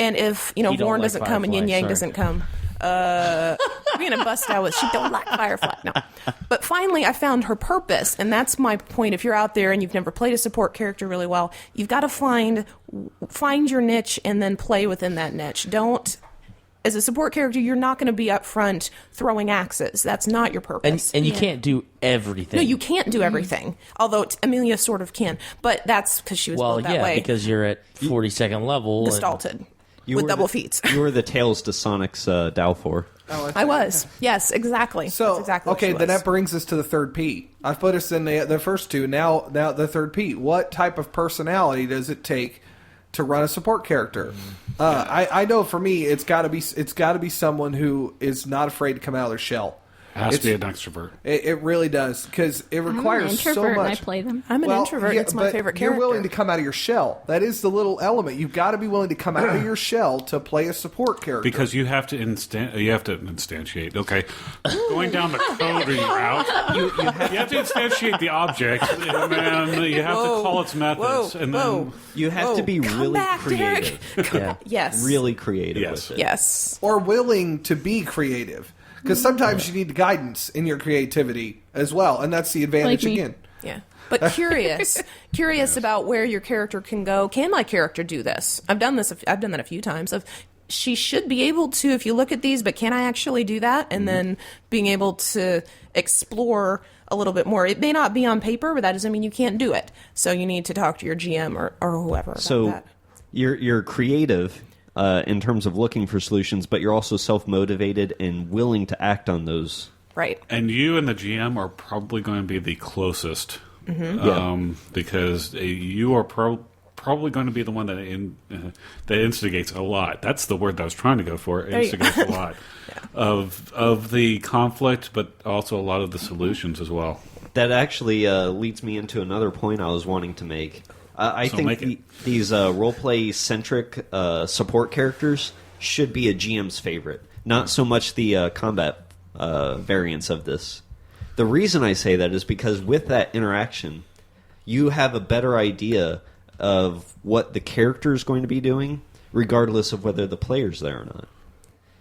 And if, You don't Vorn like doesn't come and Firefly, Yin Yang sorry. doesn't come, we're going to bust out with, she don't like Firefly. No. But finally, I found her purpose. And that's my point. If you're out there and you've never played a support character really well, you've got to find your niche and then play within that niche. As a support character, you're not going to be up front throwing axes. That's not your purpose. And you can't do everything. No, you can't do everything. Although Amelia sort of can, but that's because she was Well, built that yeah, way. because you're at 42nd level. and- Gestalted you with were double the- feats. You were the Tails to Sonic's Dalfor. I was. Yes, exactly. So that's exactly what okay, she then was. that brings us to the third P. I've put us in the first two. Now the third P. What type of personality does it take to run a support character? I know for me, it's got to be someone who is not afraid to come out of their shell. has to be It's- an extrovert. It really does because it I'm an requires so introvert and I much. play them. I'm an introvert. It's my but favorite character. You're willing to come out of your shell. That is the little element. You've got to be willing to come out of your shell to play a support character. Because you have to instantiate. Okay, going down the code route, you have to instantiate the object, and then you have to call its methods, and then You have to be Come really back, Derek. creative. Yeah. Yes. Really creative Yes. with it. Yes. or willing to be creative. Because sometimes you need guidance in your creativity as well, and that's the advantage Like me. again. Yeah. But curious about where your character can go. Can my character do this? I've done that a few times. She should be able to, if you look at these, but can I actually do that? And then being able to explore a little bit more. It may not be on paper, but that doesn't mean you can't do it. So you need to talk to your GM or whoever about So that. you're creative in terms of looking for solutions, but you're also self-motivated and willing to act on those. Right. and you and the GM are probably going to be the closest, because you are probably going to be the one that instigates a lot. That's the word that I was trying to go for. There you go. Instigates a lot of the conflict, but also a lot of the solutions as well. That actually leads me into another point I was wanting to make. I So think make it. these role-play-centric support characters should be a GM's favorite, not so much the combat variants of this. The reason I say that is because with that interaction, you have a better idea of what the character is going to be doing, regardless of whether the player's there or not.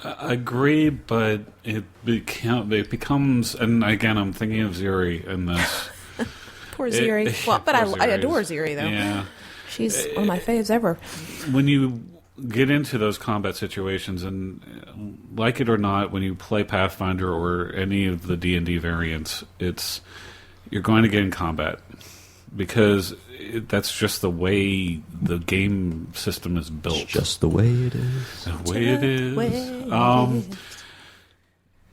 I agree, but it becomes, and again, I'm thinking of Ziri in this. Poor Ziri. Well, but Poor I Ziri. adore Ziri, though. Yeah. She's one of my faves ever. When you get into those combat situations, and like it or not, when you play Pathfinder or any of the D&D variants, you're going to get in combat because that's just the way the game system is built. Just the way it is. The way it is.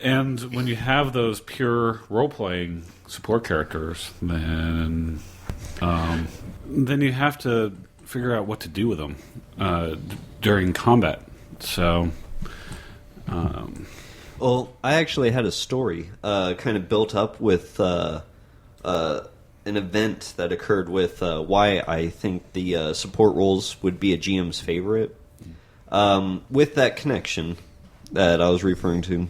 And when you have those pure role-playing support characters, then you have to figure out what to do with them during combat. So, Well, I actually had a story kind of built up with an event that occurred with why I think the support roles would be a GM's favorite. With that connection that I was referring to,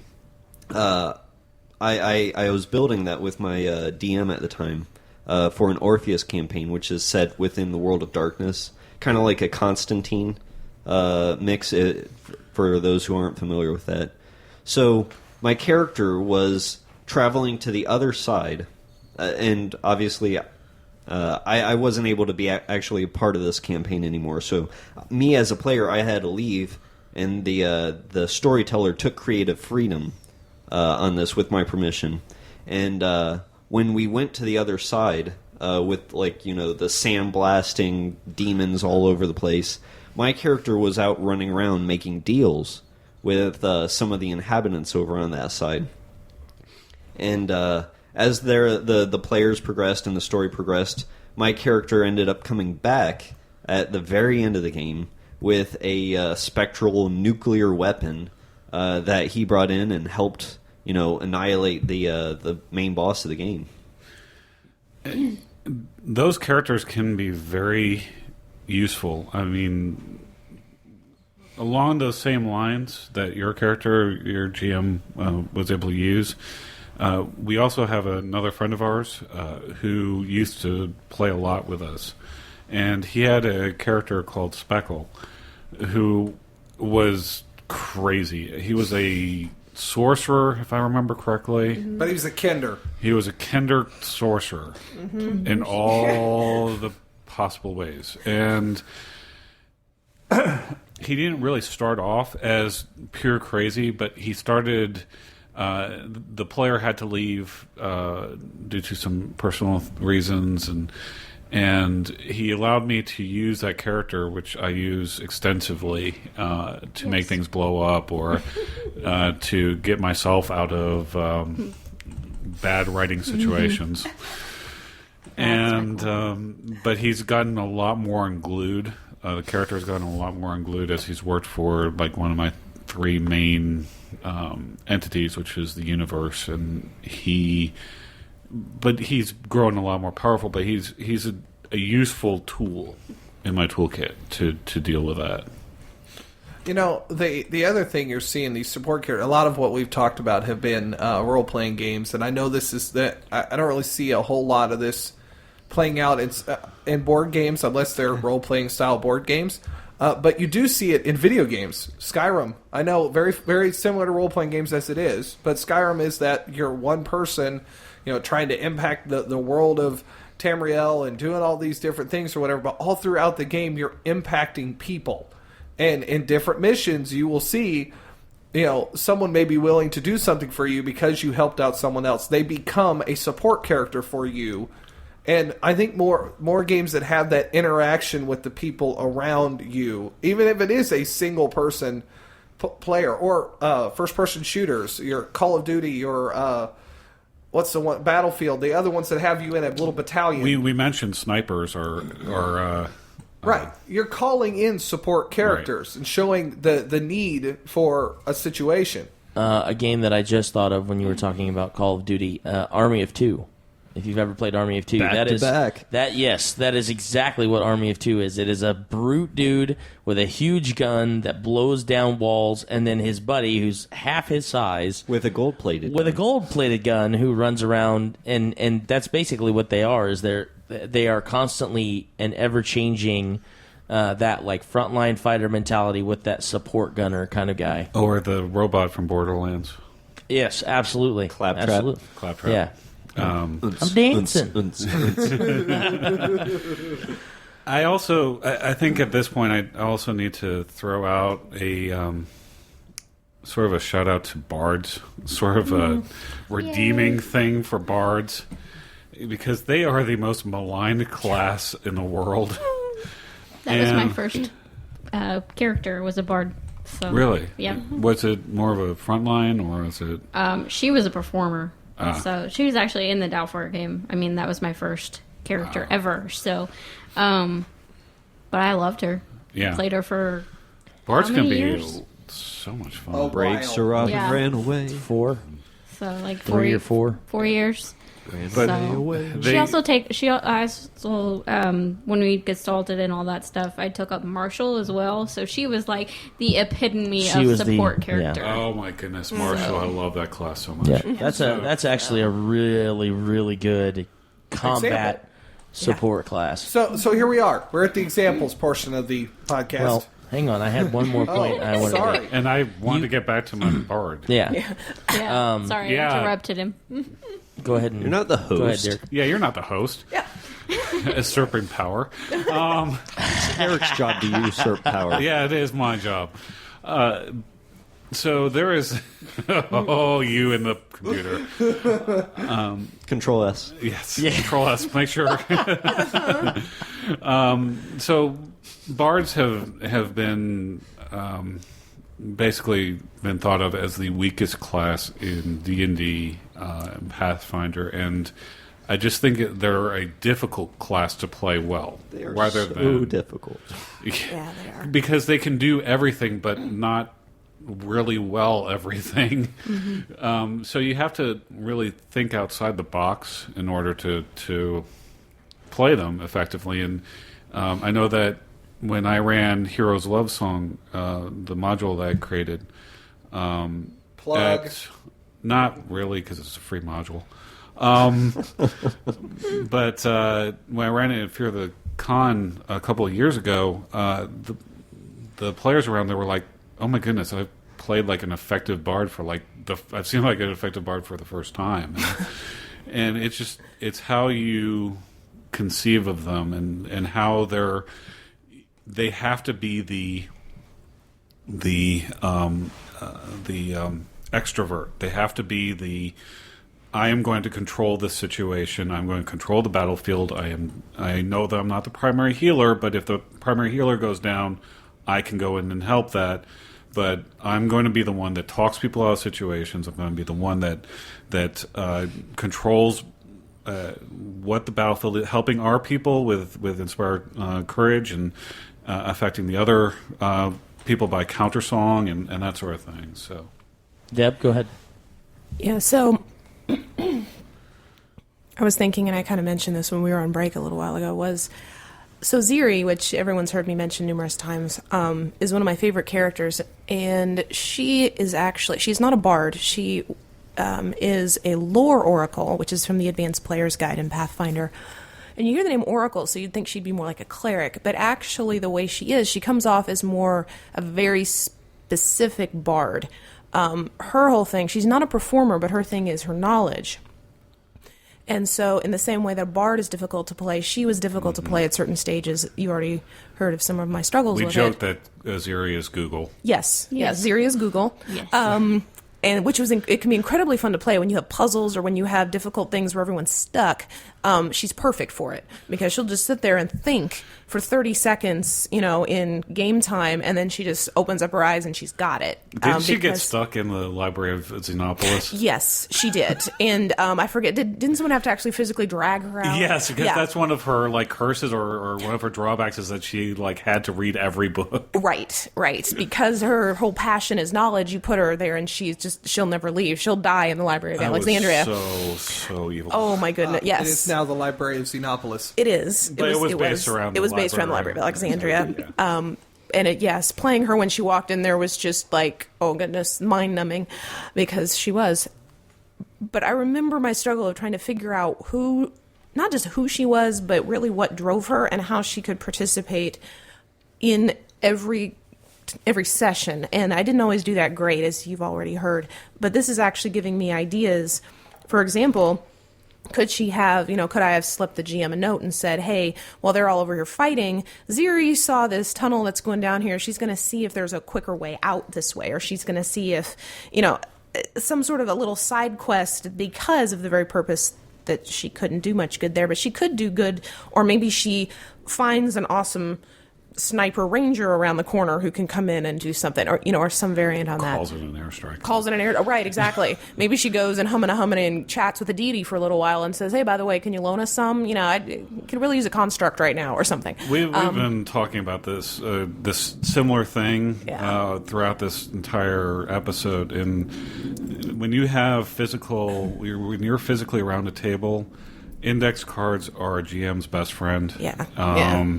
I was building that with my DM at the time for an Orpheus campaign, which is set within the world of darkness, kind of like a Constantine mix, for those who aren't familiar with that. So my character was traveling to the other side, and obviously I wasn't able to be actually a part of this campaign anymore. So me as a player, I had to leave and the storyteller took creative freedom on this with my permission. And when we went to the other side with the sandblasting demons all over the place, my character was out running around making deals with some of the inhabitants over on that side. And as the players progressed and the story progressed, my character ended up coming back at the very end of the game with a spectral nuclear weapon that he brought in and helped, annihilate the main boss of the game. Those characters can be very useful. I mean, along those same lines that your character, your GM, was able to use, we also have another friend of ours who used to play a lot with us. And he had a character called Speckle who was crazy. He was a sorcerer, if I remember correctly. But he was a Kender. He was a Kender sorcerer in all the possible ways. And he didn't really start off as pure crazy, but he started... the player had to leave due to some personal reasons, and he allowed me to use that character, which I use extensively, to make things blow up or to get myself out of bad writing situations. But he's gotten a lot more unglued. The character has gotten a lot more unglued as he's worked for one of my 3 main entities, which is the universe, and he's grown a lot more powerful. But he's a useful tool in my toolkit to deal with that. The other thing you're seeing, these support characters, a lot of what we've talked about have been role playing games, and I know this is that I don't really see a whole lot of this playing out in board games unless they're role playing style board games. But you do see it in video games. Skyrim, I know, very very similar to role-playing games as it is, but Skyrim is that you're one person, trying to impact the world of Tamriel and doing all these different things or whatever, but all throughout the game you're impacting people. And in different missions you will see, someone may be willing to do something for you because you helped out someone else. They become a support character for you. And I think more games that have that interaction with the people around you, even if it is a single person player or first person shooters, your Call of Duty, your what's the one, Battlefield, the other ones that have you in a little battalion. We mentioned snipers or right. You're calling in support characters and showing the need for a situation. A game that I just thought of when you were talking about Call of Duty, Army of Two. If you've ever played Army of Two, that is exactly what Army of Two is. It is a brute dude with a huge gun that blows down walls, and then his buddy, who's half his size, with a gold-plated gun, who runs around, and that's basically what they are. Is they are constantly and ever changing. That frontline fighter mentality with that support gunner kind of guy, or the robot from Borderlands. Yes, absolutely. Claptrap. Absolutely. Claptrap. Yeah. I'm dancing. I think at this point I also need to throw out a sort of a shout out to bards, sort of a redeeming thing for bards, because they are the most maligned class in the world. That was my first character, was a bard. So, really? Yeah. Was it more of a frontline, or was it? She was a performer. So she was actually in the Doubtfire game. I mean, that was my first character ever. So, but I loved her. Yeah. Played her for bards can be years? so much fun. Oh, breaks her off and ran away. 4. So 3 or 4. 4 years. But she also when we consulted and all that stuff, I took up Marshall as well. So she was like the epitome of support character. Oh my goodness, Marshall! I love that class so much. Yeah, that's actually a really really good combat support class. So here we are. We're at the examples portion of the podcast. Well, hang on, I had one more point. I wanted sorry. to make. And I wanted to get back to my bard. Yeah. Sorry, I interrupted him. Go ahead and You're not the Go ahead, host. Derek. Yeah, you're not the host. Yeah. Usurping power. It's Eric's job to usurp power. Yeah, it is my job. So there is. Oh, you in the computer. Control S. Yes. Control S. Make sure. So bards have been basically been thought of as the weakest class in D&D and Pathfinder, and I just think they're a difficult class to play well. They are rather so than, difficult. Yeah, they are. because they can do everything, but not really well everything. So you have to really think outside the box in order to play them effectively. And I know that when I ran Heroes Love Song, the module that I created, Plug. not really because it's a free module. But when I ran it at Fear the Con a couple of years ago, the players around there were like, "Oh my goodness, I've played like an effective bard for I've seen like an effective bard for the first time," and it's how you conceive of them and how they have to be the extrovert. They have to be I am going to control this situation. I'm going to control the battlefield. I know that I'm not the primary healer, but if the primary healer goes down, I can go in and help that. But I'm going to be the one that talks people out of situations. I'm going to be the one that controls what the battlefield is, helping our people with inspired courage and affecting the other people by countersong and that sort of thing. So, Deb, go ahead. Yeah, so I was thinking, and I kind of mentioned this when we were on break a little while ago, so Ziri, which everyone's heard me mention numerous times, is one of my favorite characters, and she's not a bard. She is a lore oracle, which is from the Advanced Player's Guide in Pathfinder. And you hear the name Oracle, so you'd think she'd be more like a cleric, but actually the way she comes off as more a very specific bard. Her whole thing, she's not a performer, but her thing is her knowledge. And so in the same way that a bard is difficult to play, she was difficult to play at certain stages. You already heard of some of my struggles with it. we joked that Aziri is Google. Yes. Yes. Ziri is Google. Yes. And which it can be incredibly fun to play when you have puzzles or when you have difficult things where everyone's stuck. She's perfect for it because she'll just sit there and think for 30 seconds, in game time, and then she just opens up her eyes and she's got it. Didn't she get stuck in the library of Xenopolis? Yes, she did. And I forget, didn't someone have to actually physically drag her out? Yes, because Yeah. that's one of her curses or one of her drawbacks is that she had to read every book. Right. Because her whole passion is knowledge, you put her there and she'll never leave. She'll die in the Library of Alexandria. That was so evil. Oh my goodness, yes. It is now the Library of Xenopolis. It is. But it was based around the Library of Alexandria. Yeah. And playing her when she walked in there was just like, oh goodness, mind-numbing, because she was. But I remember my struggle of trying to figure out not just who she was, but really what drove her and how she could participate in every session. And I didn't always do that great, as you've already heard. But this is actually giving me ideas. For example, could I have slipped the GM a note and said, hey, while they're all over here fighting, Ziri saw this tunnel that's going down here. She's going to see if there's a quicker way out this way, or she's going to see if, some sort of a little side quest because of the very purpose that she couldn't do much good there, but she could do good, or maybe she finds an awesome sniper ranger around the corner who can come in and do something, or some variant on that. Calls it an airstrike. Oh, right, exactly. Maybe she goes and humming and chats with a deity for a little while and says, hey, by the way, can you loan us some? I could really use a construct right now or something. We've been talking about this similar thing throughout this entire episode. And when you have when you're physically around a table, index cards are a GM's best friend. Yeah.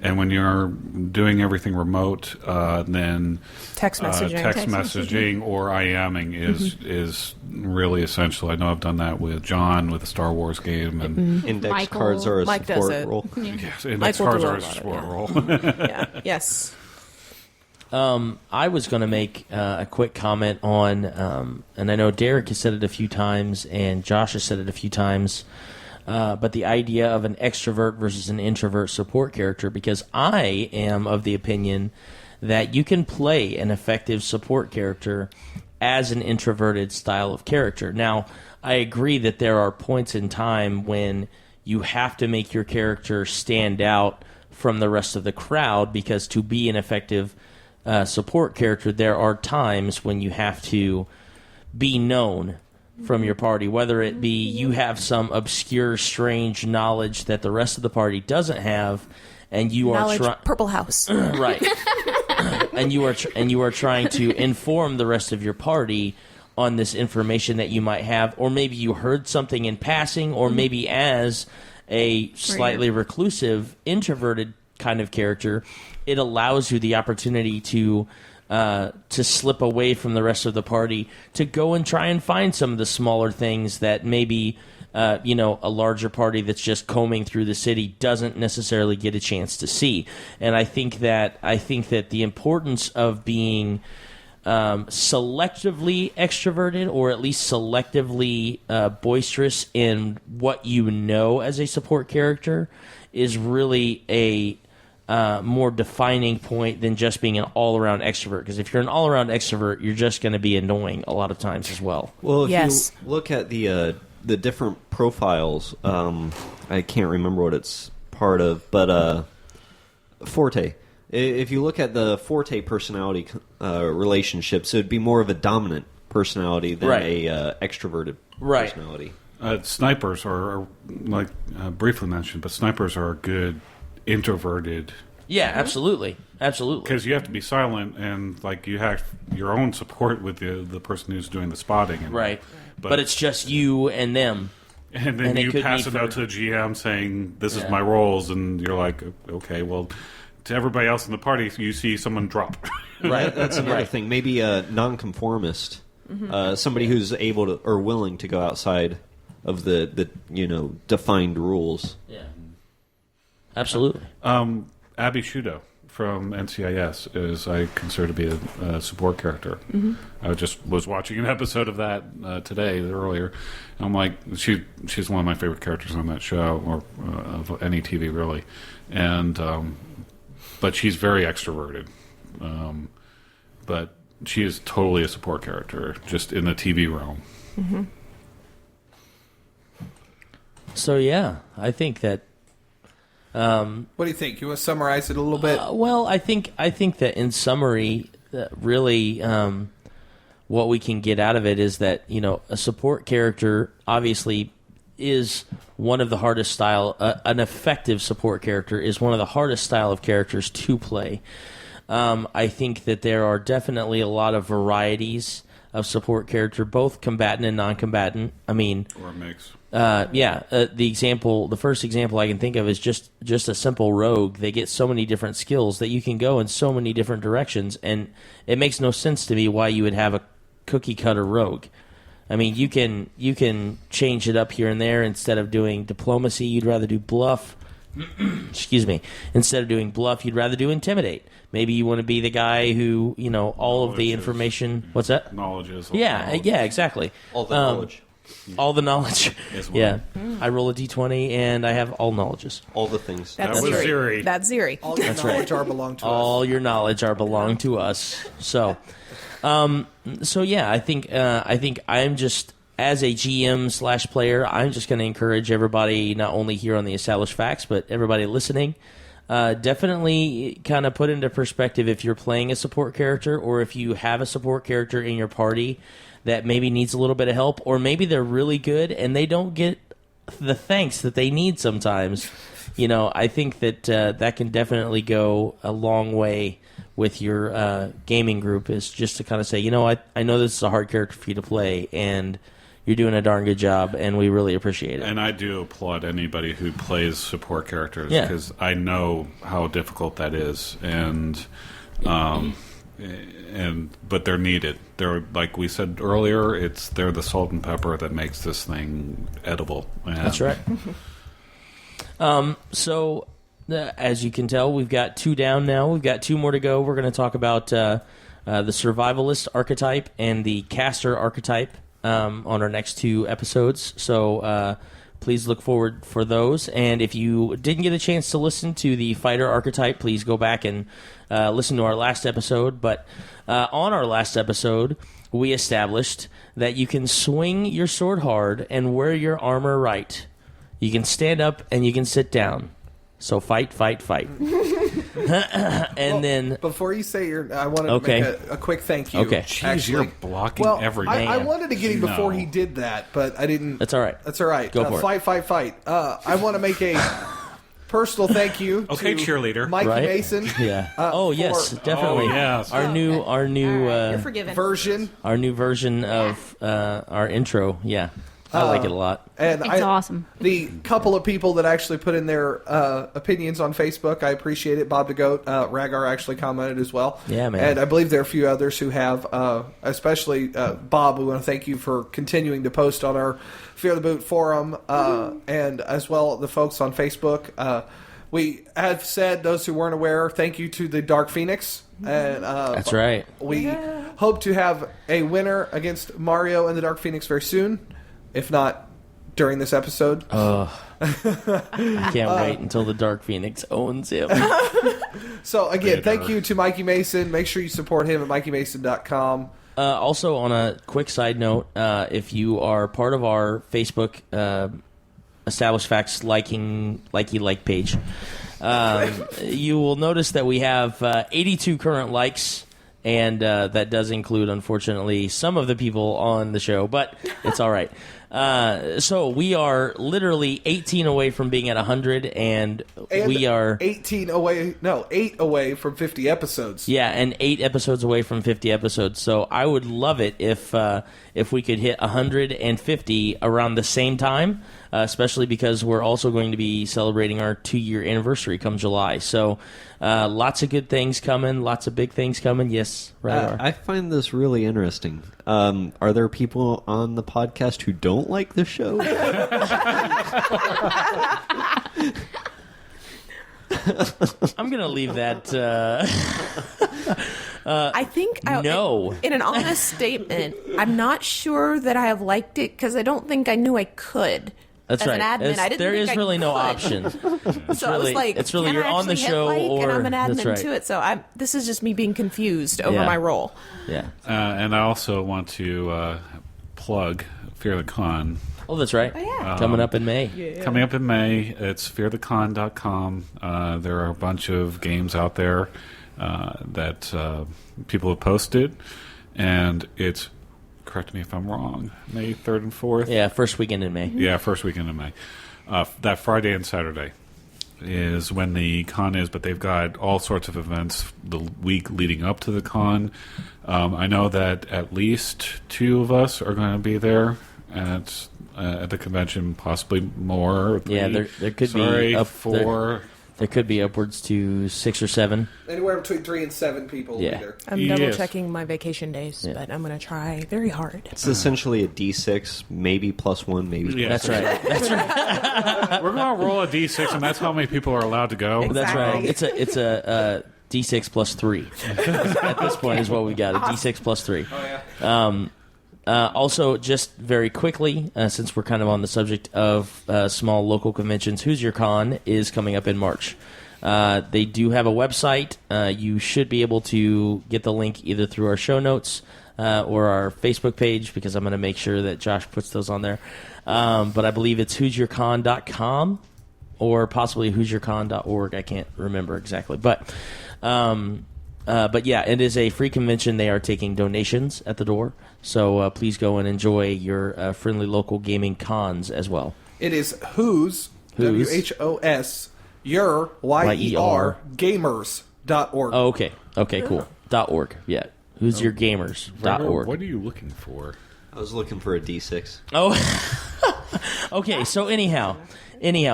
And when you're doing everything remote, then Text messaging. text messaging or IMing is really essential. I know I've done that with John with the Star Wars game, and Index Michael- cards are a Mike does support it. role. yes, index Mike will cards do are a a lot of it, support yeah. role. Yeah. Yes. I was going to make a quick comment on, and I know Derek has said it a few times, and Josh has said it a few times, but the idea of an extrovert versus an introvert support character, because I am of the opinion that you can play an effective support character as an introverted style of character. Now, I agree that there are points in time when you have to make your character stand out from the rest of the crowd, because to be an effective support character, there are times when you have to be known from your party, whether it be you have some obscure, strange knowledge that the rest of the party doesn't have, and you Knowledge, are Purple House. right, and you are trying to inform the rest of your party on this information that you might have, or maybe you heard something in passing, or maybe as a slightly reclusive, introverted kind of character, it allows you the opportunity to slip away from the rest of the party, to go and try and find some of the smaller things that maybe a larger party that's just combing through the city doesn't necessarily get a chance to see. And I think that the importance of being selectively extroverted, or at least selectively boisterous in what you know as a support character, is really a more defining point than just being an all-around extrovert. Because if you're an all-around extrovert, you're just going to be annoying a lot of times as well. Well, if Yes. you look at the different profiles, I can't remember what it's part of, but Forte. If you look at the Forte personality relationships, it would be more of a dominant personality than a extroverted personality. Snipers are like briefly mentioned, but snipers are a good introverted. Yeah, absolutely. Because you have to be silent, and like you have your own support with the person who's doing the spotting. And, Right. But it's just you and them. And then and it you could pass be it out to the GM saying, "This is my roles," and you're like, "Okay, well." To everybody else in the party, you see someone drop. Right. That's another thing. Maybe a nonconformist, somebody who's able to or willing to go outside of the defined rules. Yeah. Absolutely. Abby Shudo from NCIS is, I consider to be a support character. I just was watching an episode of that today, earlier. And I'm like, she's one of my favorite characters on that show, or of any TV really. And but she's very extroverted. But she is totally a support character, just in the TV realm. So yeah, I think that. What do you think? You want to summarize it a little bit? Well, I think that in summary, really, what we can get out of it is that a support character obviously is one of the hardest style. An effective support character is one of the hardest style of characters to play. I think that there are definitely a lot of varieties of support character, both combatant and non-combatant. I mean, Or a mix. The first example I can think of is just a simple rogue. They get so many different skills that you can go in so many different directions, and it makes no sense to me why you would have a cookie cutter rogue. I mean, you can change it up here and there. Instead of doing diplomacy, you'd rather do bluff. Excuse me. Instead of doing bluff, you'd rather do intimidate. Maybe you want to be the guy who, all of the information. What's that? Knowledge is. Yeah, exactly. All the knowledge. All the knowledge. Is one. Yeah. I roll a d20 and I have all knowledges. All the things. That's was Ziri. Ziri. That's Ziri. All your knowledge are belong to us. All your knowledge are belong to us. So, yeah, I think I'm just, as a GM / player, I'm just going to encourage everybody, not only here on the Established Facts, but everybody listening, definitely kind of put into perspective if you're playing a support character, or if you have a support character in your party that maybe needs a little bit of help, or maybe they're really good and they don't get the thanks that they need sometimes. I think that that can definitely go a long way with your gaming group, is just to kind of say, I know this is a hard character for you to play, and you're doing a darn good job, and we really appreciate it. And I do applaud anybody who plays support characters, Yeah. because I know how difficult that is, but they're needed. They're, like we said earlier, they're the salt and pepper that makes this thing edible. And That's right. So, as you can tell, we've got 2 down now. We've got 2 more to go. We're going to talk about the survivalist archetype and the caster archetype on our next 2 episodes. So, please look forward for those. And if you didn't get a chance to listen to the fighter archetype, please go back and listen to our last episode. But on our last episode, we established that you can swing your sword hard and wear your armor right. You can stand up and you can sit down. So fight, fight, fight. And then... Before you say I wanted to make a quick thank you. Okay. Jeez, you're blocking everything. I wanted to get him before he did that, but I didn't. That's all right. That's all right. Go for it. Fight. I want to make a personal thank you to cheerleader. Mikey Right? Mason. Yeah. for yes, definitely. Oh, yes. Our new All right, you're forgiven. version. our new version of our intro. Yeah. I like it a lot. And It's awesome. The couple of people that actually put in their opinions on Facebook, I appreciate it. Bob the Goat, Ragar actually commented as well. Yeah, man. And I believe there are a few others who have, especially Bob. We want to thank you for continuing to post on our Fear the Boot forum, and as well the folks on Facebook. We have said, those who weren't aware, thank you to the Dark Phoenix. And That's right. we hope to have a winner against Mario and the Dark Phoenix very soon. If not during this episode. I can't wait until the Dark Phoenix owns him. So, again, Bitter. thank you to Mikey Mason. Make sure you support him at MikeyMason.com. Also, on a quick side note, if you are part of our Facebook Established Facts like page, you will notice that we have 82 current likes. And that does include, unfortunately, some of the people on the show, but it's all right. So we are literally 18 away from being at 100, and we are 8 away from 50 episodes. Yeah, and 8 episodes away from 50 episodes. So I would love it if we could hit 150 around the same time, especially because we're also going to be celebrating our 2-year anniversary come July. So lots of good things coming, lots of big things coming. Yes, right. I find this really interesting. Are there people on the podcast who don't like the show? I'm going to leave that. I think No. in an honest statement, I'm not sure that I have liked it because I don't think I knew I could. That's As right. an admin, I didn't there think is I really no could. option. So I was like, it's really can you're I on the actually hit show like, or and I'm an that's admin right. to it. So this is just me being confused over Yeah. my role. Yeah. And I also want to plug Fear the Con. Oh, that's right. Coming up in May. Coming up in May, it's fearthecon.com. There are a bunch of games out there that people have posted, and it's, correct me if I'm wrong, May 3rd and 4th? Yeah, first weekend in May. Yeah, first weekend in May. That Friday and Saturday is when the con is, but they've got all sorts of events the week leading up to the con. I know that at least 2 of us are going to be there at the convention, possibly more. 3. Yeah, there could Sorry, be up 4. There could be upwards to 6 or 7. Anywhere between 3 and 7 people will Yeah. be there. I'm Yes. double checking my vacation days, Yeah. but I'm going to try very hard. It's essentially a D6, maybe +1, maybe. Yes. That's right. That's right. We're going to roll a d6, and that's how many people are allowed to go. That's right. Exactly. It's a D6 plus 3. At this point is what we got, a D6 plus 3. Oh, yeah. Also, just very quickly, since we're kind of on the subject of small local conventions, Who's Your Con is coming up in March. They do have a website. You should be able to get the link either through our show notes or our Facebook page, because I'm going to make sure that Josh puts those on there. But I believe it's who'syourcon.com or possibly who'syourcon.org. I can't remember exactly. But yeah, it is a free convention. They are taking donations at the door. So please go and enjoy your friendly local gaming cons as well. It is Who's, Who's. WHOS, your, YER, gamers.org. Oh, okay. Okay, cool. .org. Yeah. Who's your gamers.org. What are you looking for? I was looking for a D6. Oh, okay. So anyhow,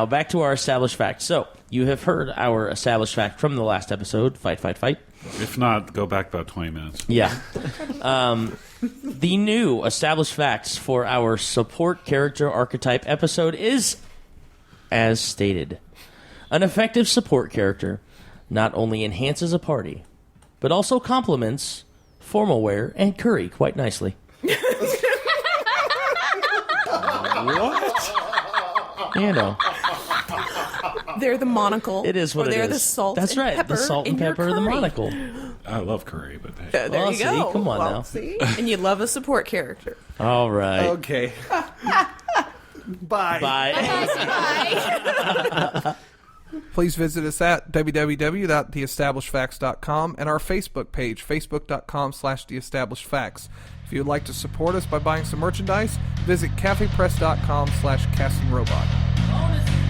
back to our established fact. So you have heard our established fact from the last episode. Fight, fight, fight. If not, go back about 20 minutes. Yeah. The new established facts for our support character archetype episode is, as stated, an effective support character not only enhances a party, but also complements formal wear and curry quite nicely. What? You know, They're the monocle. it is what or it they're is. the salt That's and right. pepper The salt and in your pepper of the curry. monocle. I love curry, but hey. There Well, you see, go. come on Well, now. See? And you love a support character. All right. Okay. Bye. Bye. Please visit us at www.theestablishedfacts.com and our Facebook page, facebook.com/theestablishedfacts. If you would like to support us by buying some merchandise, visit cafepress.com/castingrobot.